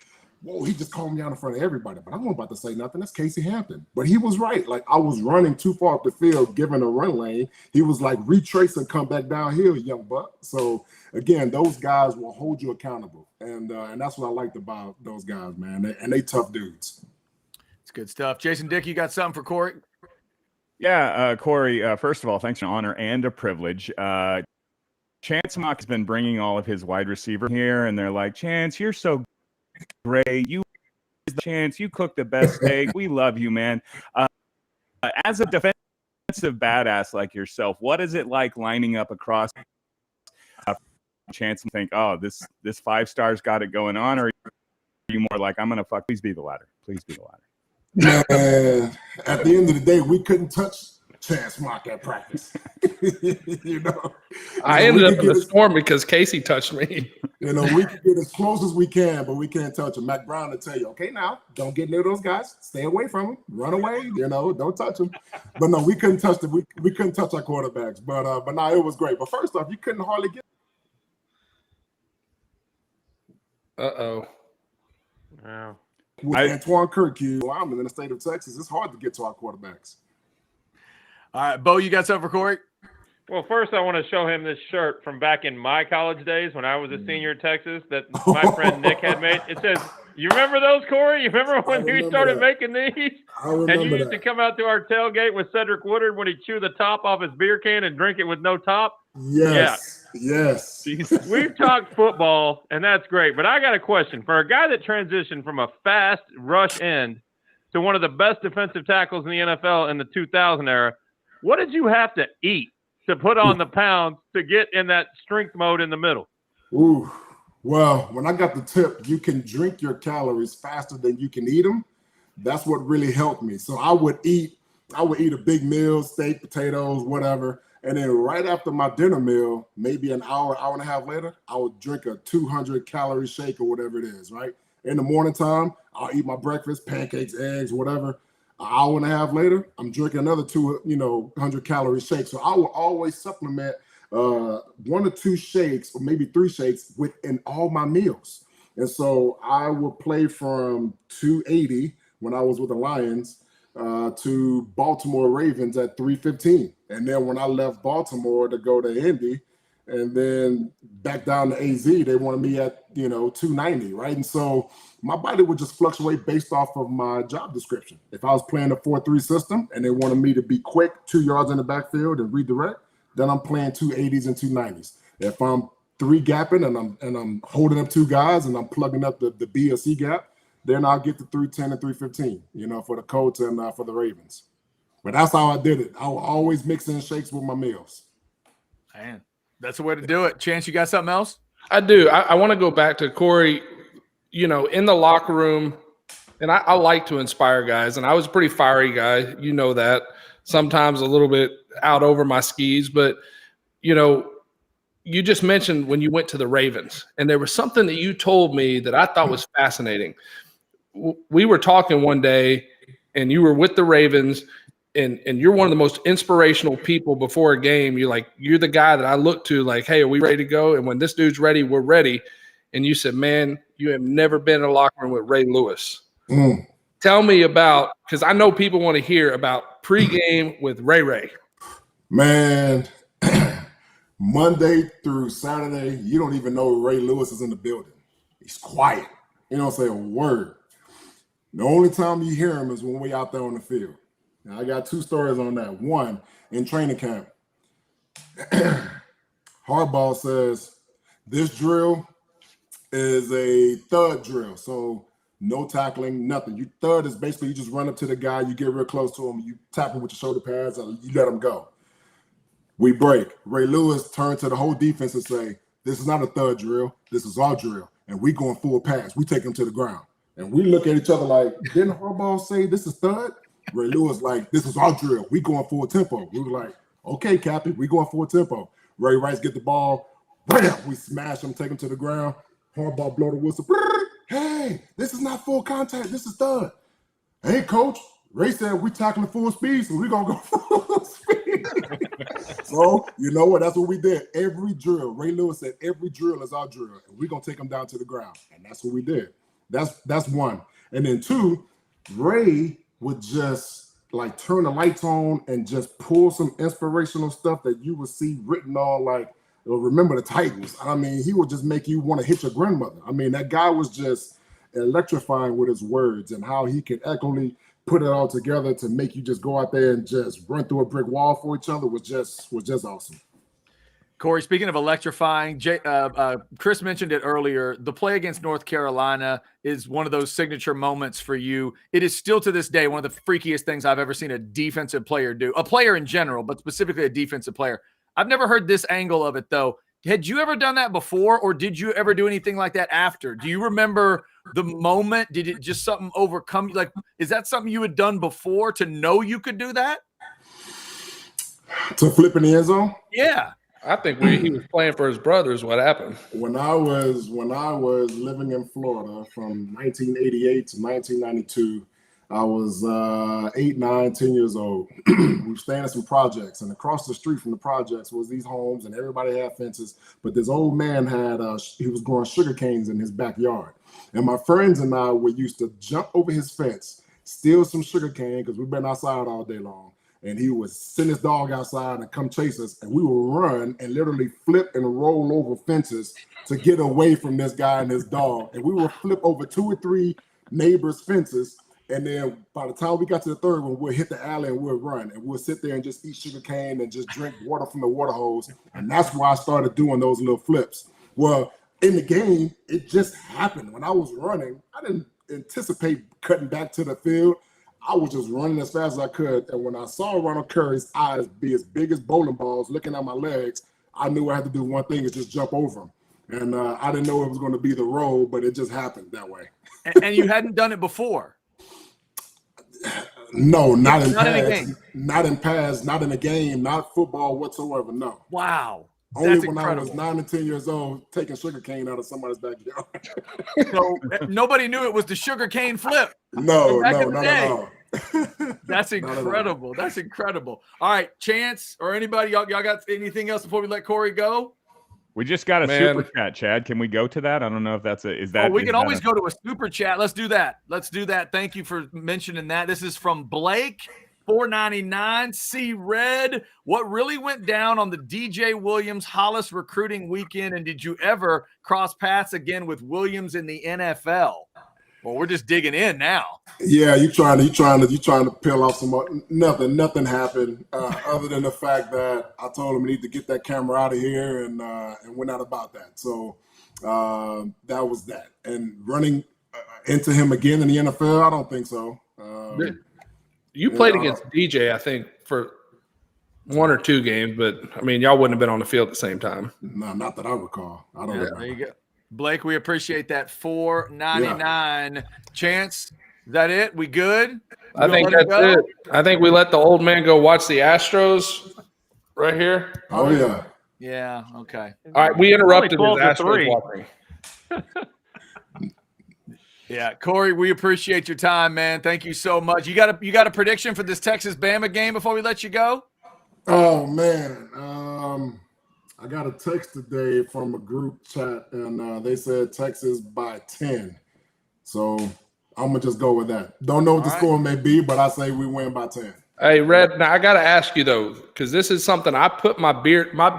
whoa, he just called me out in front of everybody. But I wasn't about to say nothing. That's Casey Hampton. But he was right. Like, I was running too far up the field, given a run lane. He was like, retrace and come back downhill, young buck. So, again, those guys will hold you accountable. And that's what I liked about those guys, man. And they tough dudes. It's good stuff. Jason Dick, you got something for Cory? Yeah, Cory, first of all, thanks for an honor and a privilege. Chance Mock has been bringing all of his wide receiver here, and they're like, Chance, you're so great. You Chance, you cook the best steak. We love you, man. As a defensive badass like yourself, what is it like lining up across Chance and think, oh, this 5-star's got it going on? Or are you more like, I'm going to please be the ladder. Please be the ladder. Man, at the end of the day, we couldn't touch Chance Mock at practice. I ended up in the storm because Casey touched me. We can get as close as we can, but we can't touch them. Mac Brown will tell you, okay, now don't get near those guys. Stay away from them. Run away. Don't touch them. But no, we couldn't touch them. We couldn't touch our quarterbacks. But no, it was great. But first off, you couldn't hardly get. Wow. With Antoine Kirkue, I'm in the state of Texas. It's hard to get to our quarterbacks. All right, Bo, you got something for Cory? Well, first I want to show him this shirt from back in my college days when I was a senior in Texas that my friend Nick had made. It says, you remember those, Cory? You remember when we started making these? And you used to come out to our tailgate with Cedric Woodard when he'd chew the top off his beer can and drink it with no top? Yes. Yeah. Yes. We've talked football, and that's great. But I got a question. For a guy that transitioned from a fast rush end to one of the best defensive tackles in the NFL in the 2000 era, what did you have to eat to put on the pounds to get in that strength mode in the middle? Ooh, well, when I got the tip, you can drink your calories faster than you can eat them. That's what really helped me. So I would eat a big meal, steak, potatoes, whatever. And then right after my dinner meal, maybe an hour and a half later, I would drink a 200-calorie shake or whatever it is, right? In the morning time, I'll eat my breakfast, pancakes, eggs, whatever. An hour and a half later, I'm drinking another 100-calorie shake. So I will always supplement 1 or 2 shakes or maybe 3 shakes within all my meals. And so I would play from 280 when I was with the Lions to Baltimore Ravens at 315. And then when I left Baltimore to go to Indy and then back down to AZ, they wanted me at 290, right? And so my body would just fluctuate based off of my job description. If I was playing a 4-3 system and they wanted me to be quick, 2 yards in the backfield and redirect, then I'm playing 280s and 290s. If I'm 3 gapping and I'm holding up 2 guys and I'm plugging up the B or C gap, then I'll get to 310 and 315, for the Colts and for the Ravens. But that's how I did it. I would always mix in shakes with my meals. Man, that's the way to do it. Chance, you got something else? I do. I want to go back to Cory, in the locker room, and I like to inspire guys, and I was a pretty fiery guy. You know that. Sometimes a little bit out over my skis, but, you just mentioned when you went to the Ravens, and there was something that you told me that I thought was fascinating. We were talking one day, and you were with the Ravens, and you're one of the most inspirational people before a game. You're the guy that I look to like, hey, are we ready to go? And when this dude's ready, we're ready. And you said, man, you have never been in a locker room with Ray Lewis. Tell me about, because I know people want to hear about pregame with Ray. Man, Monday through Saturday, you don't even know Ray Lewis is in the building. He's quiet. He don't say a word. The only time you hear him is when we out there on the field. Now, I got 2 stories on that. One, in training camp, Harbaugh says, this drill is a thud drill. So no tackling, nothing. Thud is basically you just run up to the guy, you get real close to him, you tap him with your shoulder pads, and you let him go. We break. Ray Lewis turned to the whole defense and say, this is not a thud drill. This is our drill. And we going full pass. We take him to the ground. And we look at each other like, didn't Harbaugh say this is thud? Ray Lewis like, this is our drill. We going full tempo. We were like, okay, Cappy, we going full tempo. Ray Rice get the ball. Bam! We smash him, take him to the ground. Harbaugh blow the whistle. Hey, this is not full contact. This is thud. Hey, coach. Ray said we tackling full speed, so we're going to go full speed. So, you know what? That's what we did. Every drill. Ray Lewis said every drill is our drill, and we're going to take them down to the ground. And that's what we did. That's one. And then 2, Ray would just turn the lights on and just pull some inspirational stuff that you would see written on remember the Titans. I mean, he would just make you want to hit your grandmother. I mean, that guy was just electrifying with his words and how he could echoally put it all together to make you just go out there and just run through a brick wall for each other was just awesome. Cory, speaking of electrifying, Chris mentioned it earlier. The play against North Carolina is one of those signature moments for you. It is still to this day one of the freakiest things I've ever seen a defensive player do, a player in general, but specifically a defensive player. I've never heard this angle of it, though. Had you ever done that before, or did you ever do anything like that after? Do you remember the moment? Did it just something overcome you? Is that something you had done before to know you could do that? To flip in the end zone? Yeah. I think he was playing for his brothers. What happened? When I was living in Florida from 1988 to 1992, I was 8, 9, 10 years old. We were staying in some projects, and across the street from the projects was these homes, and everybody had fences. But this old man had he was growing sugar canes in his backyard, and my friends and I were used to jump over his fence, steal some sugar cane because we've been outside all day long. And he would send his dog outside and come chase us, and we would run and literally flip and roll over fences to get away from this guy and his dog. And we would flip over 2 or 3 neighbors' fences, and then by the time we got to the third one, we'll hit the alley and we'll run, and we'll sit there and just eat sugar cane and just drink water from the water hose. And that's why I started doing those little flips. Well, in the game, it just happened. When I was running, I didn't anticipate cutting back to the field. I was just running as fast as I could. And when I saw Ronald Curry's eyes be as big as bowling balls looking at my legs, I knew I had to do one thing, is just jump over him. And I didn't know it was going to be the roll, but it just happened that way. And you hadn't done it before? No, not in a game. Not in pads, not in a game, not football whatsoever, no. Wow. Only That's when incredible. I was 9 and 10 years old, taking sugar cane out of somebody's backyard. So nobody knew it was the sugar cane flip. No, Back no, in the not day. at all. That's Not at all. incredible. That's incredible. All right, Chance or anybody, y'all got anything else before we let Cory go? We just got a Man. super chat, Chad. Can we go to that? I don't know if that's is that. Oh, we is can that always go to a super chat. Let's do that. Thank you for mentioning that. This is from Blake. $4.99. C Red. What really went down on the DJ Williams Hollis recruiting weekend, and did you ever cross paths again with Williams in the NFL? Well, we're just digging in now. Yeah, you trying to peel off some more. Nothing happened other than the fact that I told him we need to get that camera out of here, and we're not about that. So that was that. And running into him again in the NFL, I don't think so. You played against DJ, I think, for 1 or 2 games, but I mean, y'all wouldn't have been on the field at the same time. No, not that I recall. I don't remember. There you go. Blake, we appreciate that. $4.99. Yeah. Chance, is that it? We good? I think that's it. I think we let the old man go watch the Astros right here. Oh, yeah. Yeah, okay. All right, we interrupted his Astros watching. Yeah, Cory, we appreciate your time, man. Thank you so much. You got a prediction for this Texas Bama game before we let you go? Oh man, I got a text today from a group chat, and they said Texas by 10. So I'm gonna just go with that. Don't know what the score may be, but I say we win by 10. Hey, Red. Now I got to ask you though, because this is something I put my beautiful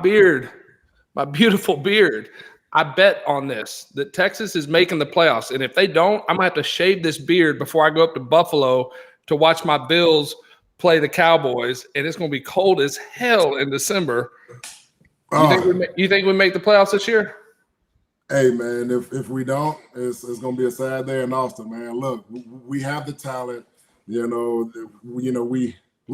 beard. I bet on this that Texas is making the playoffs, and if they don't, I'm gonna have to shave this beard before I go up to Buffalo to watch my Bills play the Cowboys, and it's gonna be cold as hell in December. You think we make the playoffs this year? Hey man, if we don't, it's gonna be a sad day in Austin, man. Look, we have the talent. We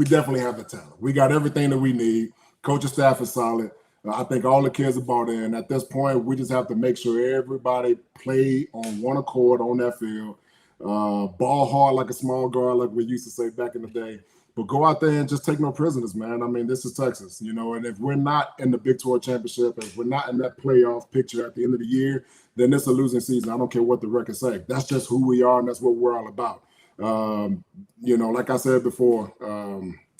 definitely have the talent. We got everything that we need. Coaching staff is solid. I think all the kids are bought in. At this point, we just have to make sure everybody play on one accord on that field. Ball hard like a small guard, like we used to say back in the day. But go out there and just take no prisoners, man. I mean, this is Texas, and if we're not in the Big 12 championship, if we're not in that playoff picture at the end of the year, then it's a losing season. I don't care what the record say. That's just who we are, and that's what we're all about. Like I said before,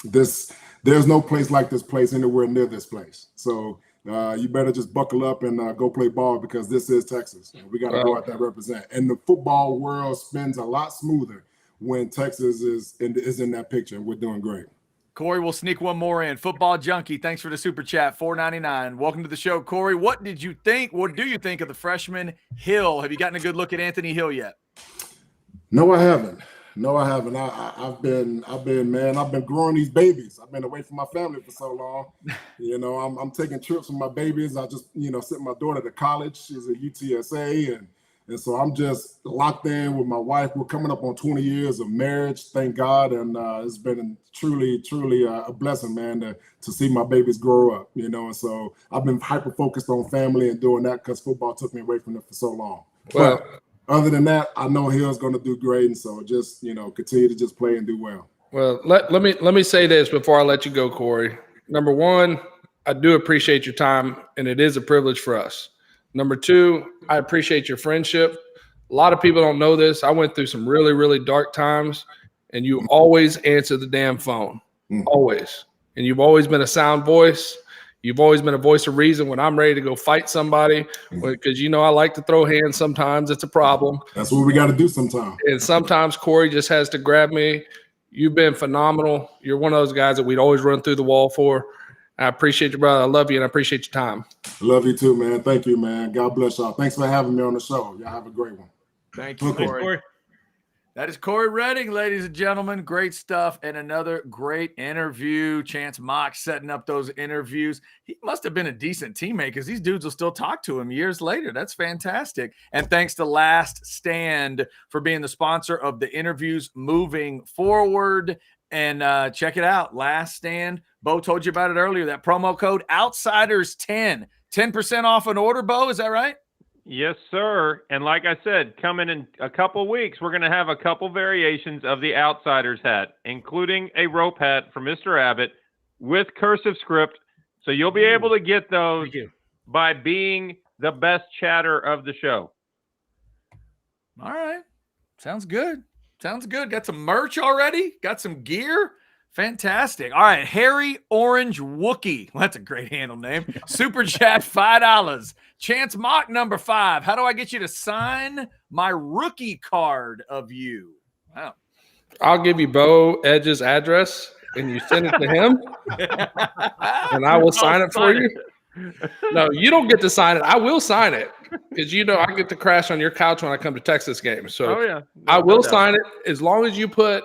there's no place like this place anywhere near this place. So you better just buckle up and go play ball, because this is Texas. And we got to go out there and represent. And the football world spins a lot smoother when Texas is in that picture. We're doing great. Cory, we'll sneak one more in. Football Junkie, thanks for the super chat, $4.99. Welcome to the show, Cory. What did you think? What do you think of the freshman Hill? Have you gotten a good look at Anthony Hill yet? No, I haven't. I've been growing these babies. I've been away from my family for so long. I'm taking trips with my babies. I just, sent my daughter to college. She's at UTSA, and so I'm just locked in with my wife. We're coming up on 20 years of marriage, thank God, and it's been truly a blessing, man, to see my babies grow up. And so I've been hyper focused on family and doing that because football took me away from it for so long. Well. But other than that, I know Hill's going to do great, and so just continue to just play and do well. Well, let me say this before I let you go, Cory. Number one, I do appreciate your time, and it is a privilege for us. Number two, I appreciate your friendship. A lot of people don't know this. I went through some really, really dark times, and you always answer the damn phone. Always. And you've always been a sound voice. You've always been a voice of reason when I'm ready to go fight somebody, because I like to throw hands sometimes. It's a problem. That's what we got to do sometimes. And sometimes Cory just has to grab me. You've been phenomenal. You're one of those guys that we'd always run through the wall for. I appreciate you, brother. I love you, and I appreciate your time. I love you too, man. Thank you, man. God bless y'all. Thanks for having me on the show. Y'all have a great one. Thank you, Cory. That is Cory Redding, ladies and gentlemen. Great stuff, and another great interview. Chance Mock setting up those interviews. He must have been a decent teammate, because these dudes will still talk to him years later. That's fantastic. And thanks to Last Stand for being the sponsor of the interviews moving forward. And check it out, Last Stand. Bo told you about it earlier. That promo code Outsiders10, 10% off an order. Bo, is that right? Yes, sir. And like I said, coming in a couple of weeks, we're going to have a couple variations of the Outsiders hat, including a rope hat for Mr. Abbott with cursive script. So you'll be able to get those by being the best chatter of the show. All right. Sounds good. Sounds good. Got some merch already? Got some gear? Fantastic. All right. Harry Orange Wookie. Well, that's a great handle name. Super chat, $5. Chance Mock number 5. How do I get you to sign my rookie card of you? Wow. I'll give you Bo Edge's address, and you send it to him, and I will sign it for you. No, you don't get to sign it. I will sign it, because I get to crash on your couch when I come to Texas games. So I will sign it as long as you put,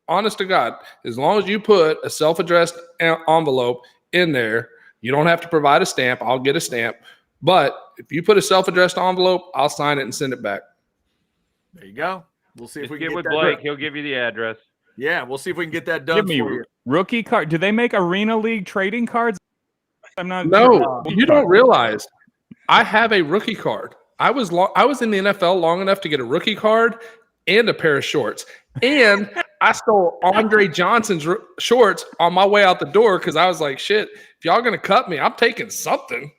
honest to God, as long as you put a self-addressed envelope in there. You don't have to provide a stamp. I'll get a stamp. But if you put a self-addressed envelope, I'll sign it and send it back. There you go. We'll see if we can get with that Blake. done. He'll give you the address. Yeah, we'll see if we can get that done Give me for you. Rookie card. Do they make Arena League trading cards? I'm not. No, sure. you don't realize I have a rookie card. I was in the NFL long enough to get a rookie card and a pair of shorts. And I stole Andre Johnson's shorts on my way out the door, because I was like, shit, if y'all going to cut me, I'm taking something.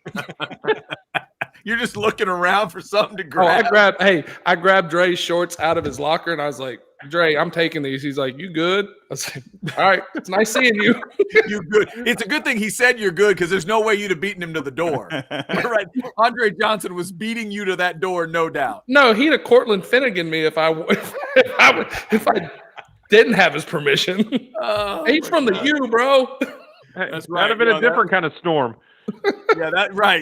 You're just looking around for something to grab. I grabbed Dre's shorts out of his locker, and I was like, Dre, I'm taking these. He's like, you good? I was like, all right, it's nice seeing you. You good. It's a good thing he said you're good, because there's no way you'd have beaten him to the door. Right. Andre Johnson was beating you to that door, no doubt. No, he'd have Cortland Finnegan me if I didn't have his permission. Oh, he's from the U, bro. That's That'd have been a different kind of storm. Yeah,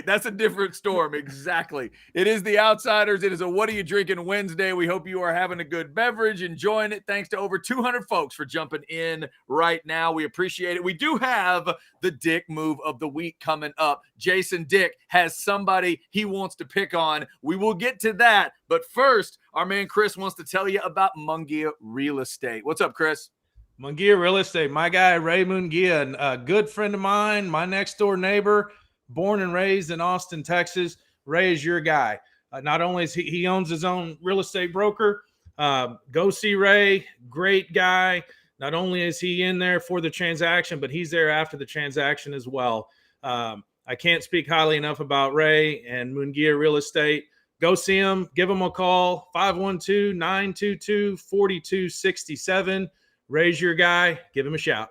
that's a different storm. Exactly. It is the Outsiders. It is a What Are You Drinking Wednesday. We hope you are having a good beverage, enjoying it. Thanks to over 200 folks for jumping in right now. We appreciate it. We do have the Dick Move of the Week coming up. Jason Dick has somebody he wants to pick on. We will get to that. But first, our man Chris wants to tell you about Mungia Real Estate. What's up, Chris? Mungia Real Estate, my guy Ray Mungia, a good friend of mine, my next door neighbor, born and raised in Austin, Texas. Ray is your guy. Not only is he owns his own real estate broker. Go see Ray, great guy. Not only is he in there for the transaction, but he's there after the transaction as well. I can't speak highly enough about Ray and Mungia Real Estate. Go see him. Give him a call, 512-922-4267. Ray's your guy. Give him a shout.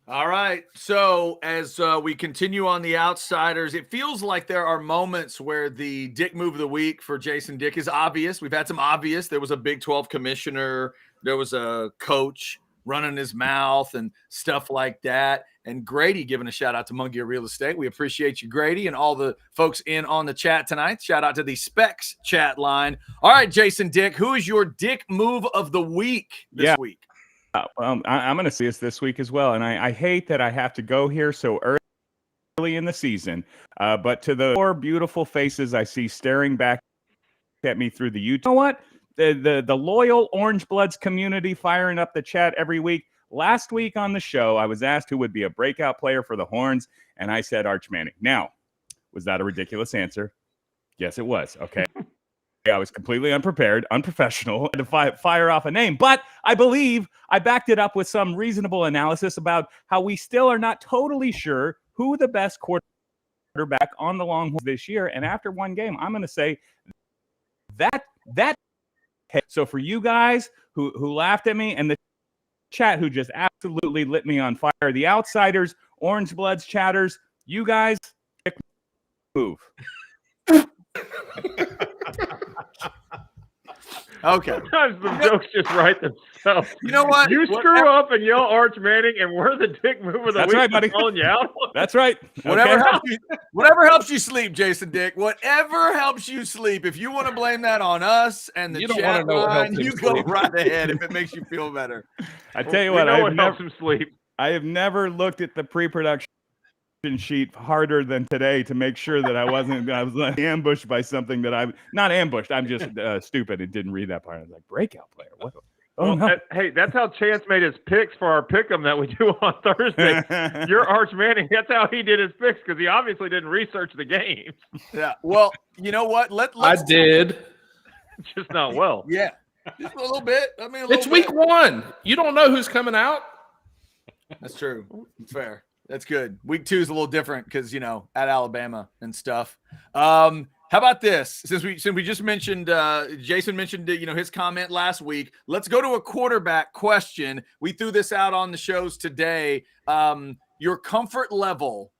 All right. So as we continue on the Outsiders, it feels like there are moments where the Dick Move of the Week for Jason Dick is obvious. We've had some obvious. There was a Big 12 commissioner. There was a coach running his mouth and stuff like that. And Grady giving a shout out to Mungia Real Estate. We appreciate you, Grady, and all the folks in on the chat tonight. Shout out to the Specs chat line. All right, Jason Dick, who is your Dick Move of the Week this week? I'm going to see us this week as well. And I hate that I have to go here so early in the season. But to the four beautiful faces I see staring back at me through the YouTube. You know what? The loyal Orangebloods community firing up the chat every week. Last week on the show, I was asked who would be a breakout player for the Horns, and I said Arch Manning. Now, was that a ridiculous answer? Yes, it was. Okay. I was completely unprepared, unprofessional, to fire off a name. But I believe I backed it up with some reasonable analysis about how we still are not totally sure who the best quarterback on the Longhorns this year. And after one game, I'm going to say that. So for you guys who laughed at me and the chat who just absolutely lit me on fire, the outsiders, Orangebloods, chatters, you guys move. Okay. Sometimes the jokes just write themselves. You know what? You screw up and yell Arch Manning, and we're the dick move of the That's week right, buddy. calling you out. That's right. Whatever Okay. helps you sleep, Jason Dick. Whatever helps you sleep. If you want to blame that on us and the You don't wanna chat know what line, helps him you go sleep. right ahead if it makes you feel better. I tell you We what, know what helps him sleep. I have never looked at the pre-production sheet harder than today to make sure that I was ambushed by something that I'm not ambushed. I'm just stupid and didn't read that part. I was like, breakout player. What? Oh, no. Hey, that's how Chance made his picks for our pick'em that we do on Thursday. Your Arch Manning, that's how he did his picks because he obviously didn't research the games. Yeah. Well, you know what? Let's I did. Just not well. Yeah. Just a little bit. I mean, It's week 1. You don't know who's coming out. That's true. It's fair. That's good. Week 2 is a little different because, at Alabama and stuff. How about this? Since we just mentioned, Jason mentioned, his comment last week. Let's go to a quarterback question. We threw this out on the shows today. Your comfort level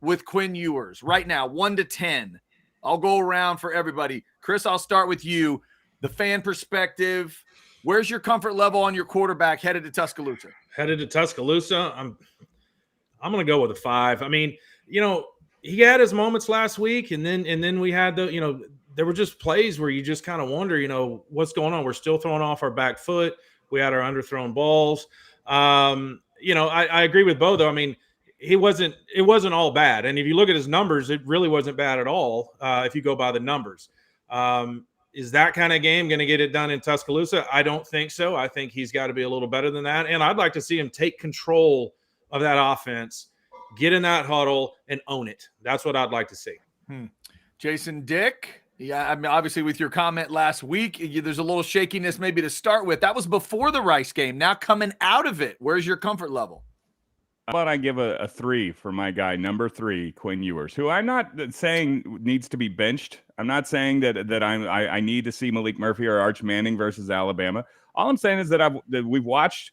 with Quinn Ewers right now, 1 to 10. I'll go around for everybody. Chris, I'll start with you. The fan perspective. Where's your comfort level on your quarterback headed to Tuscaloosa? Headed to Tuscaloosa, I'm going to go with a 5. I mean, he had his moments last week, and then we had there were just plays where you just kind of wonder, what's going on. We're still throwing off our back foot. We had our underthrown balls. I agree with Bo though. I mean, it wasn't all bad. And if you look at his numbers, it really wasn't bad at all. If you go by the numbers, is that kind of game going to get it done in Tuscaloosa? I don't think so. I think he's got to be a little better than that. And I'd like to see him take control of that offense, get in that huddle and own it. That's what I'd like to see. Jason Dick. Yeah. I mean, obviously with your comment last week, there's a little shakiness maybe to start with. That was before the Rice game. Now coming out of it, where's your comfort level? How about I give a 3 for my guy, number 3, Quinn Ewers, who I'm not saying needs to be benched. I'm not saying that I need to see Malik Murphy or Arch Manning versus Alabama. All I'm saying is that we've watched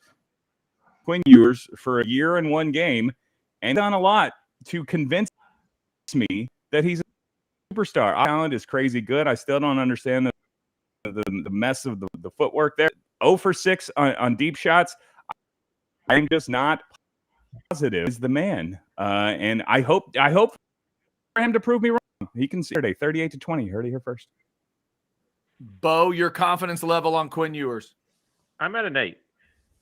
Quinn Ewers for a year and 1 game and done a lot to convince me that he's a superstar. Our talent is crazy good. I still don't understand the mess of the footwork there. 0 for 6 on deep shots. I'm just not positive is the man. And I hope for him to prove me wrong. He can see today 38-20. Heard it here first. Bo, your confidence level on Quinn Ewers? I'm at an 8.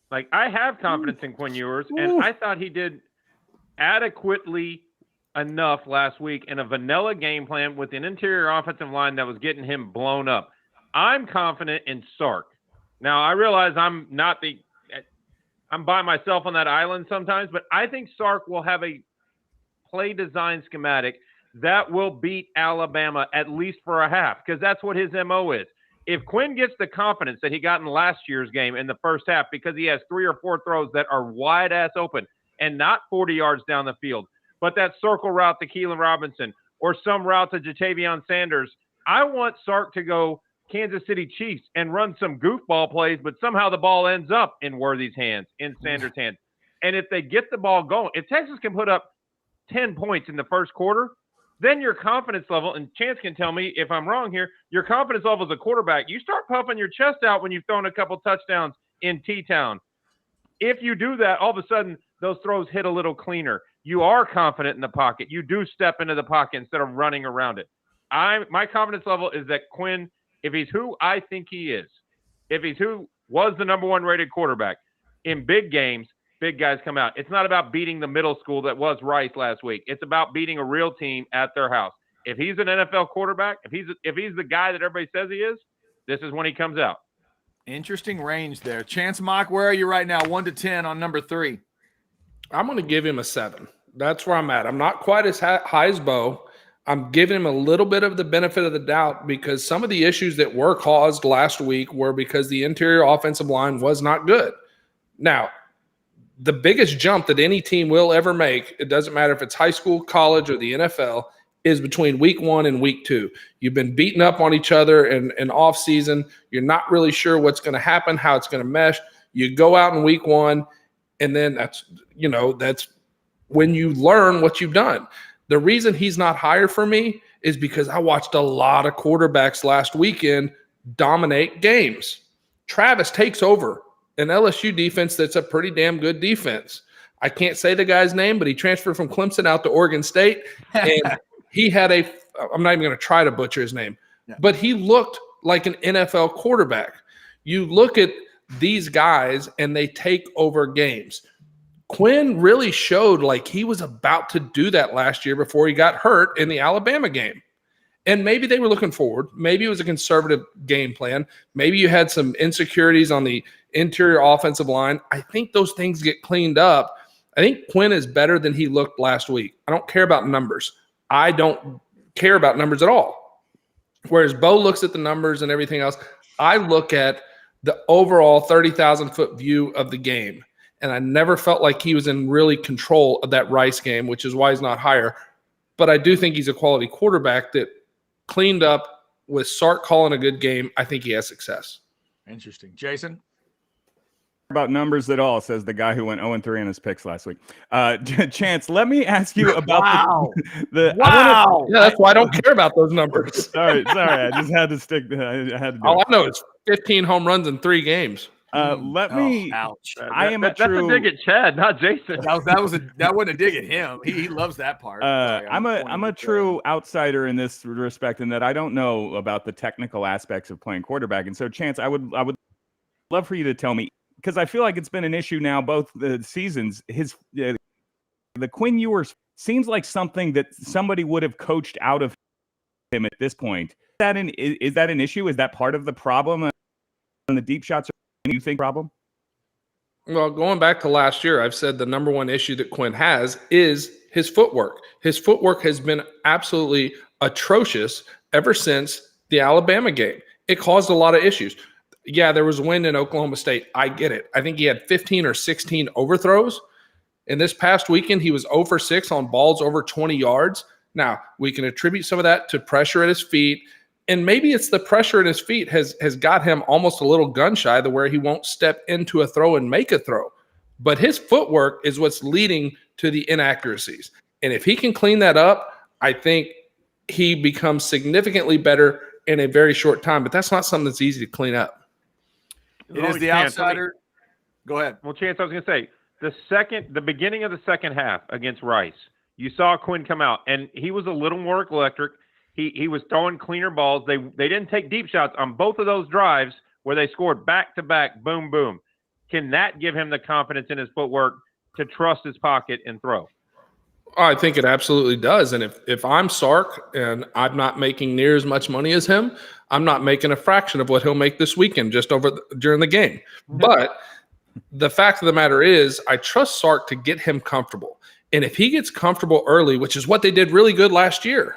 Like, I have confidence in Quinn Ewers, and I thought he did adequately enough last week in a vanilla game plan with an interior offensive line that was getting him blown up. I'm confident in Sark. Now, I realize I'm by myself on that island sometimes, but I think Sark will have a play design schematic that will beat Alabama at least for a half, because that's what his MO is. If Quinn gets the confidence that he got in last year's game in the first half, because he has 3 or 4 throws that are wide ass open and not 40 yards down the field, but that circle route to Keelan Robinson or some route to Jatavion Sanders, I want Sark to go Kansas City Chiefs and run some goofball plays, but somehow the ball ends up in Worthy's hands, in Sanders' hands. And if they get the ball going, if Texas can put up 10 points in the first quarter, then your confidence level, and Chance can tell me if I'm wrong here, your confidence level as a quarterback, you start puffing your chest out when you've thrown a couple touchdowns in T-Town. If you do that, all of a sudden those throws hit a little cleaner. You are confident in the pocket. You do step into the pocket instead of running around it. My confidence level is that Quinn, if he's who I think he is, if he's who was the number 1 rated quarterback in big games, big guys come out. It's not about beating the middle school that was Rice last week. It's about beating a real team at their house. If he's an NFL quarterback, if he's the guy that everybody says he is, this is when he comes out. Interesting range there. Chance Mock, where are you right now? 1 to 10 on number 3. I'm going to give him a 7. That's where I'm at. I'm not quite as high as Bo. I'm giving him a little bit of the benefit of the doubt because some of the issues that were caused last week were because the interior offensive line was not good. Now, the biggest jump that any team will ever make, it doesn't matter if it's high school, college, or the NFL, is between week 1 and week 2. You've been beating up on each other in off season. You're not really sure what's going to happen, how it's going to mesh. You go out in week 1, and then that's when you learn what you've done. The reason he's not higher for me is because I watched a lot of quarterbacks last weekend dominate games. Travis takes over an LSU defense that's a pretty damn good defense. I can't say the guy's name, but he transferred from Clemson out to Oregon State, and he had I'm not even going to try to butcher his name, but he looked like an NFL quarterback. You look at these guys, and they take over games. Quinn really showed like he was about to do that last year before he got hurt in the Alabama game. And maybe they were looking forward. Maybe it was a conservative game plan. Maybe you had some insecurities on the interior offensive line. I think those things get cleaned up. I think Quinn is better than he looked last week. I don't care about numbers. I don't care about numbers at all. Whereas Bo looks at the numbers and everything else, I look at the overall 30,000-foot view of the game. And I never felt like he was in really control of that Rice game, which is why he's not higher. But I do think he's a quality quarterback that cleaned up with Sark calling a good game. I think he has success. Interesting. Jason? About numbers at all, says the guy who went 0-3 on his picks last week. Chance, let me ask you about wow. Yeah, that's why I don't care about those numbers. Sorry. I just had to stick. I had to do all I know is 15 home runs in 3 games. Ouch. That's a dig at Chad, not Jason. That wasn't a dig at him. He loves that part. I'm a true outsider in this respect, in that I don't know about the technical aspects of playing quarterback. And so, Chance, I would love for you to tell me, because I feel like it's been an issue now both the seasons. The Quinn Ewers seems like something that somebody would have coached out of him at this point. Is that an issue? Is that part of the problem? And the deep shots are, you think, problem? Well, going back to last year, I've said the number one issue that Quinn has is his footwork. His footwork has been absolutely atrocious ever since the Alabama game. It caused a lot of issues. Yeah, there was wind in Oklahoma State. I get it. I think he had 15 or 16 overthrows. And this past weekend, he was 0 for 6 on balls over 20 yards. Now, we can attribute some of that to pressure at his feet. And maybe it's the pressure at his feet has got him almost a little gun shy to where he won't step into a throw and make a throw. But his footwork is what's leading to the inaccuracies. And if he can clean that up, I think he becomes significantly better in a very short time. But that's not something that's easy to clean up. It is the outsider. Go ahead. Well, Chance, I was going to say, the beginning of the second half against Rice, you saw Quinn come out, and he was a little more electric. He was throwing cleaner balls. They didn't take deep shots on both of those drives where they scored back-to-back, boom, boom. Can that give him the confidence in his footwork to trust his pocket and throw? I think it absolutely does. And if I'm Sark and I'm not making near as much money as him, I'm not making a fraction of what he'll make this weekend just during the game. But the fact of the matter is, I trust Sark to get him comfortable. And if he gets comfortable early, which is what they did really good last year,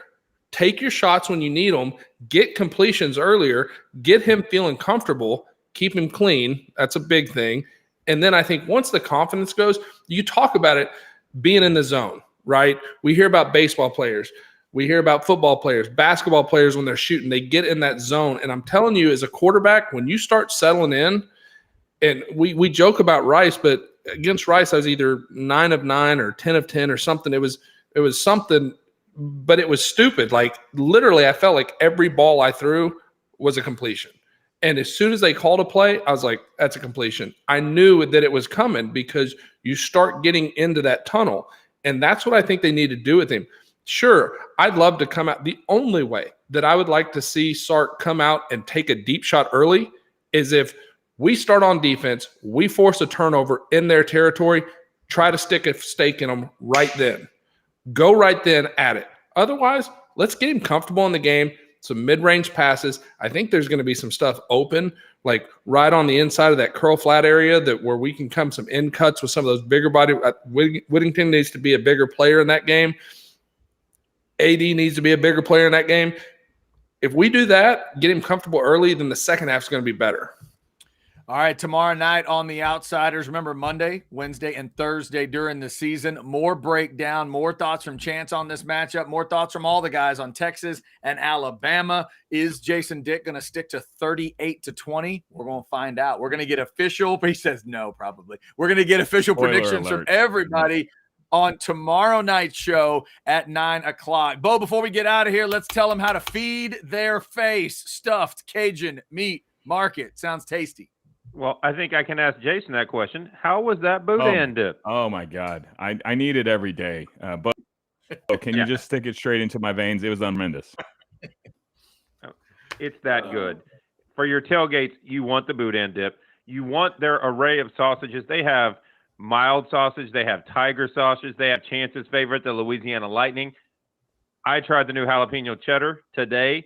take your shots when you need them, get completions earlier, get him feeling comfortable, keep him clean. That's a big thing. And then I think once the confidence goes, you talk about it being in the zone, right? We hear about baseball players. We hear about football players, basketball players when they're shooting. They get in that zone. And I'm telling you, as a quarterback, when you start settling in, and we joke about Rice, but against Rice, I was either 9 of 9 or 10 of 10 or something. It was something, but it was stupid. Like literally, I felt like every ball I threw was a completion. And as soon as they called a play, I was like, that's a completion. I knew that it was coming because you start getting into that tunnel. And that's what I think they need to do with him. Sure, I'd love to come out. The only way that I would like to see Sark come out and take a deep shot early is if we start on defense, we force a turnover in their territory, try to stick a stake in them right then. Go right then at it. Otherwise, let's get him comfortable in the game, some mid-range passes. I think there's going to be some stuff open, like right on the inside of that curl flat area where we can come some in cuts with some of those bigger body. Whittington needs to be a bigger player in that game. AD needs to be a bigger player in that game. If we do that, get him comfortable early, then the second half is going to be better. All right, tomorrow night on The Outsiders. Remember, Monday, Wednesday, and Thursday during the season. More breakdown, more thoughts from Chance on this matchup, more thoughts from all the guys on Texas and Alabama. Is Jason Dick going to stick to 38-20? We're going to find out. We're going to get official. He says no, probably. We're going to get official predictions from everybody on tomorrow night's show at 9 o'clock. Bo, before we get out of here, let's tell them how to feed their face. Stuffed Cajun meat market. Sounds tasty. Well, I think I can ask Jason that question. How was that boudin dip? Oh my God, I need it every day. But can you just stick it straight into my veins? It was tremendous. It's that good. For your tailgates, you want the boudin dip. You want their array of sausages. They have mild sausage. They have tiger sausage. They have Chance's favorite, the Louisiana Lightning. I tried the new jalapeno cheddar today.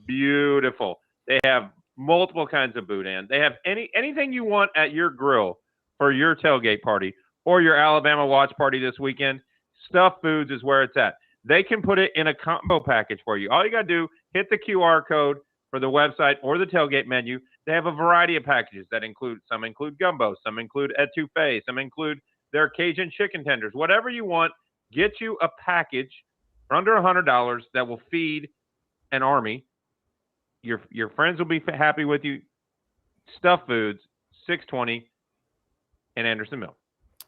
Beautiful. They have multiple kinds of boudin. They have anything you want at your grill for your tailgate party or your Alabama watch party this weekend. Stuffed Foods is where it's at. They can put it in a combo package for you. All you got to do, hit the QR code for the website or the tailgate menu. They have a variety of packages that some include gumbo, some include etouffee, some include their Cajun chicken tenders. Whatever you want, get you a package for under $100 that will feed an army. Your friends will be happy with you. Stuffed Foods, 620 in Andersonville.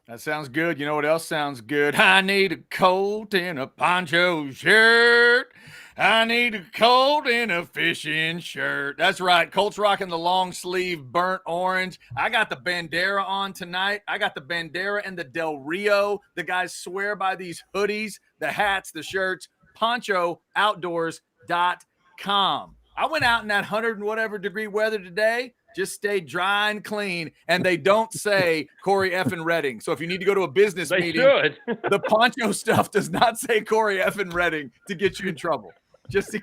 That sounds good. You know what else sounds good? I need a coat and a poncho shirt. I need a coat and a fishing shirt. That's right. Colt's rocking the long sleeve burnt orange. I got the Bandera on tonight. I got the Bandera and the Del Rio. The guys swear by these hoodies, the hats, the shirts. PonchoOutdoors.com. I went out in that 100 and whatever degree weather today, just stayed dry and clean, and they don't say Cory effing Redding. So if you need to go to a business meeting, the poncho stuff does not say Cory effing Redding to get you in trouble. Just in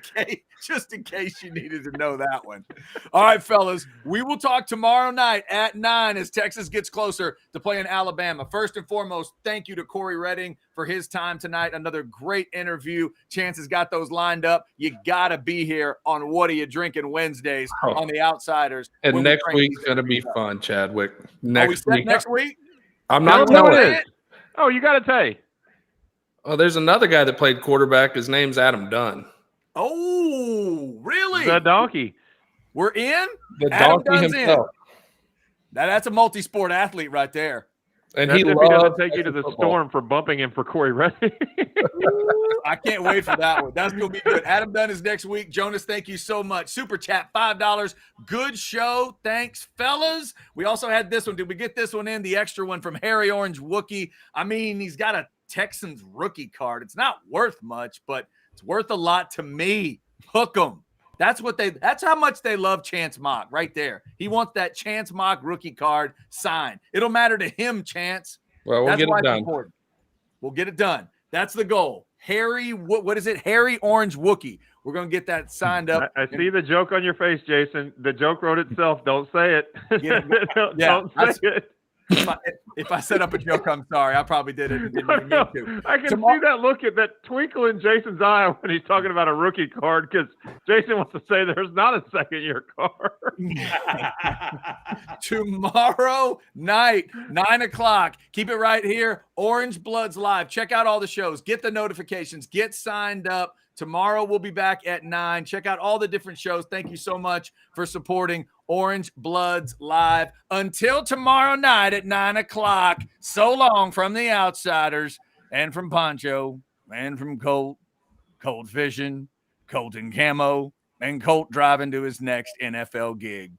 case you needed to know that one. All right, fellas, we will talk tomorrow night at 9 as Texas gets closer to playing Alabama. First and foremost, thank you to Cory Redding for his time tonight. Another great interview. Chance has got those lined up. You got to be here on What Are You Drinking Wednesdays on The Outsiders. And next week's going to be fun, Chadwick. Next week. I'm Tell not them who telling it is. Oh, you got to say. Oh, there's another guy that played quarterback. His name's Adam Dunn. Oh, really? The donkey. We're in? The Adam donkey Dunn's himself. That's a multi-sport athlete right there. And That's he if he doesn't loves take you to the football. storm for bumping him for Cory Redding. I can't wait for that one. That's going to be good. Adam Dunn is next week. Jonas, thank you so much. Super chat, $5. Good show. Thanks, fellas. We also had this one. Did we get this one in? The extra one from Harry Orange Wookie. I mean, he's got a Texans rookie card. It's not worth much, but it's worth a lot to me. Hook 'em. That's how much they love Chance Mock right there. He wants that Chance Mock rookie card signed. It'll matter to him, Chance. Well, we'll get it done. Important. We'll get it done. That's the goal. Harry, what is it? Harry Orange Wookie. We're going to get that signed up. I see the joke on your face, Jason. The joke wrote itself. Don't say it. Don't say it. If I set up a joke, I'm sorry. I probably did it. I can see that look at that twinkle in Jason's eye when he's talking about a rookie card because Jason wants to say there's not a second-year card. Tomorrow night, 9 o'clock. Keep it right here. Orangebloods Live. Check out all the shows. Get the notifications. Get signed up. Tomorrow we'll be back at 9. Check out all the different shows. Thank you so much for supporting Orangebloods Live. Until tomorrow night at 9 o'clock, so long from the Outsiders and from Poncho and from Colt Fishing, Colt and Camo, and Colt driving to his next NFL gig.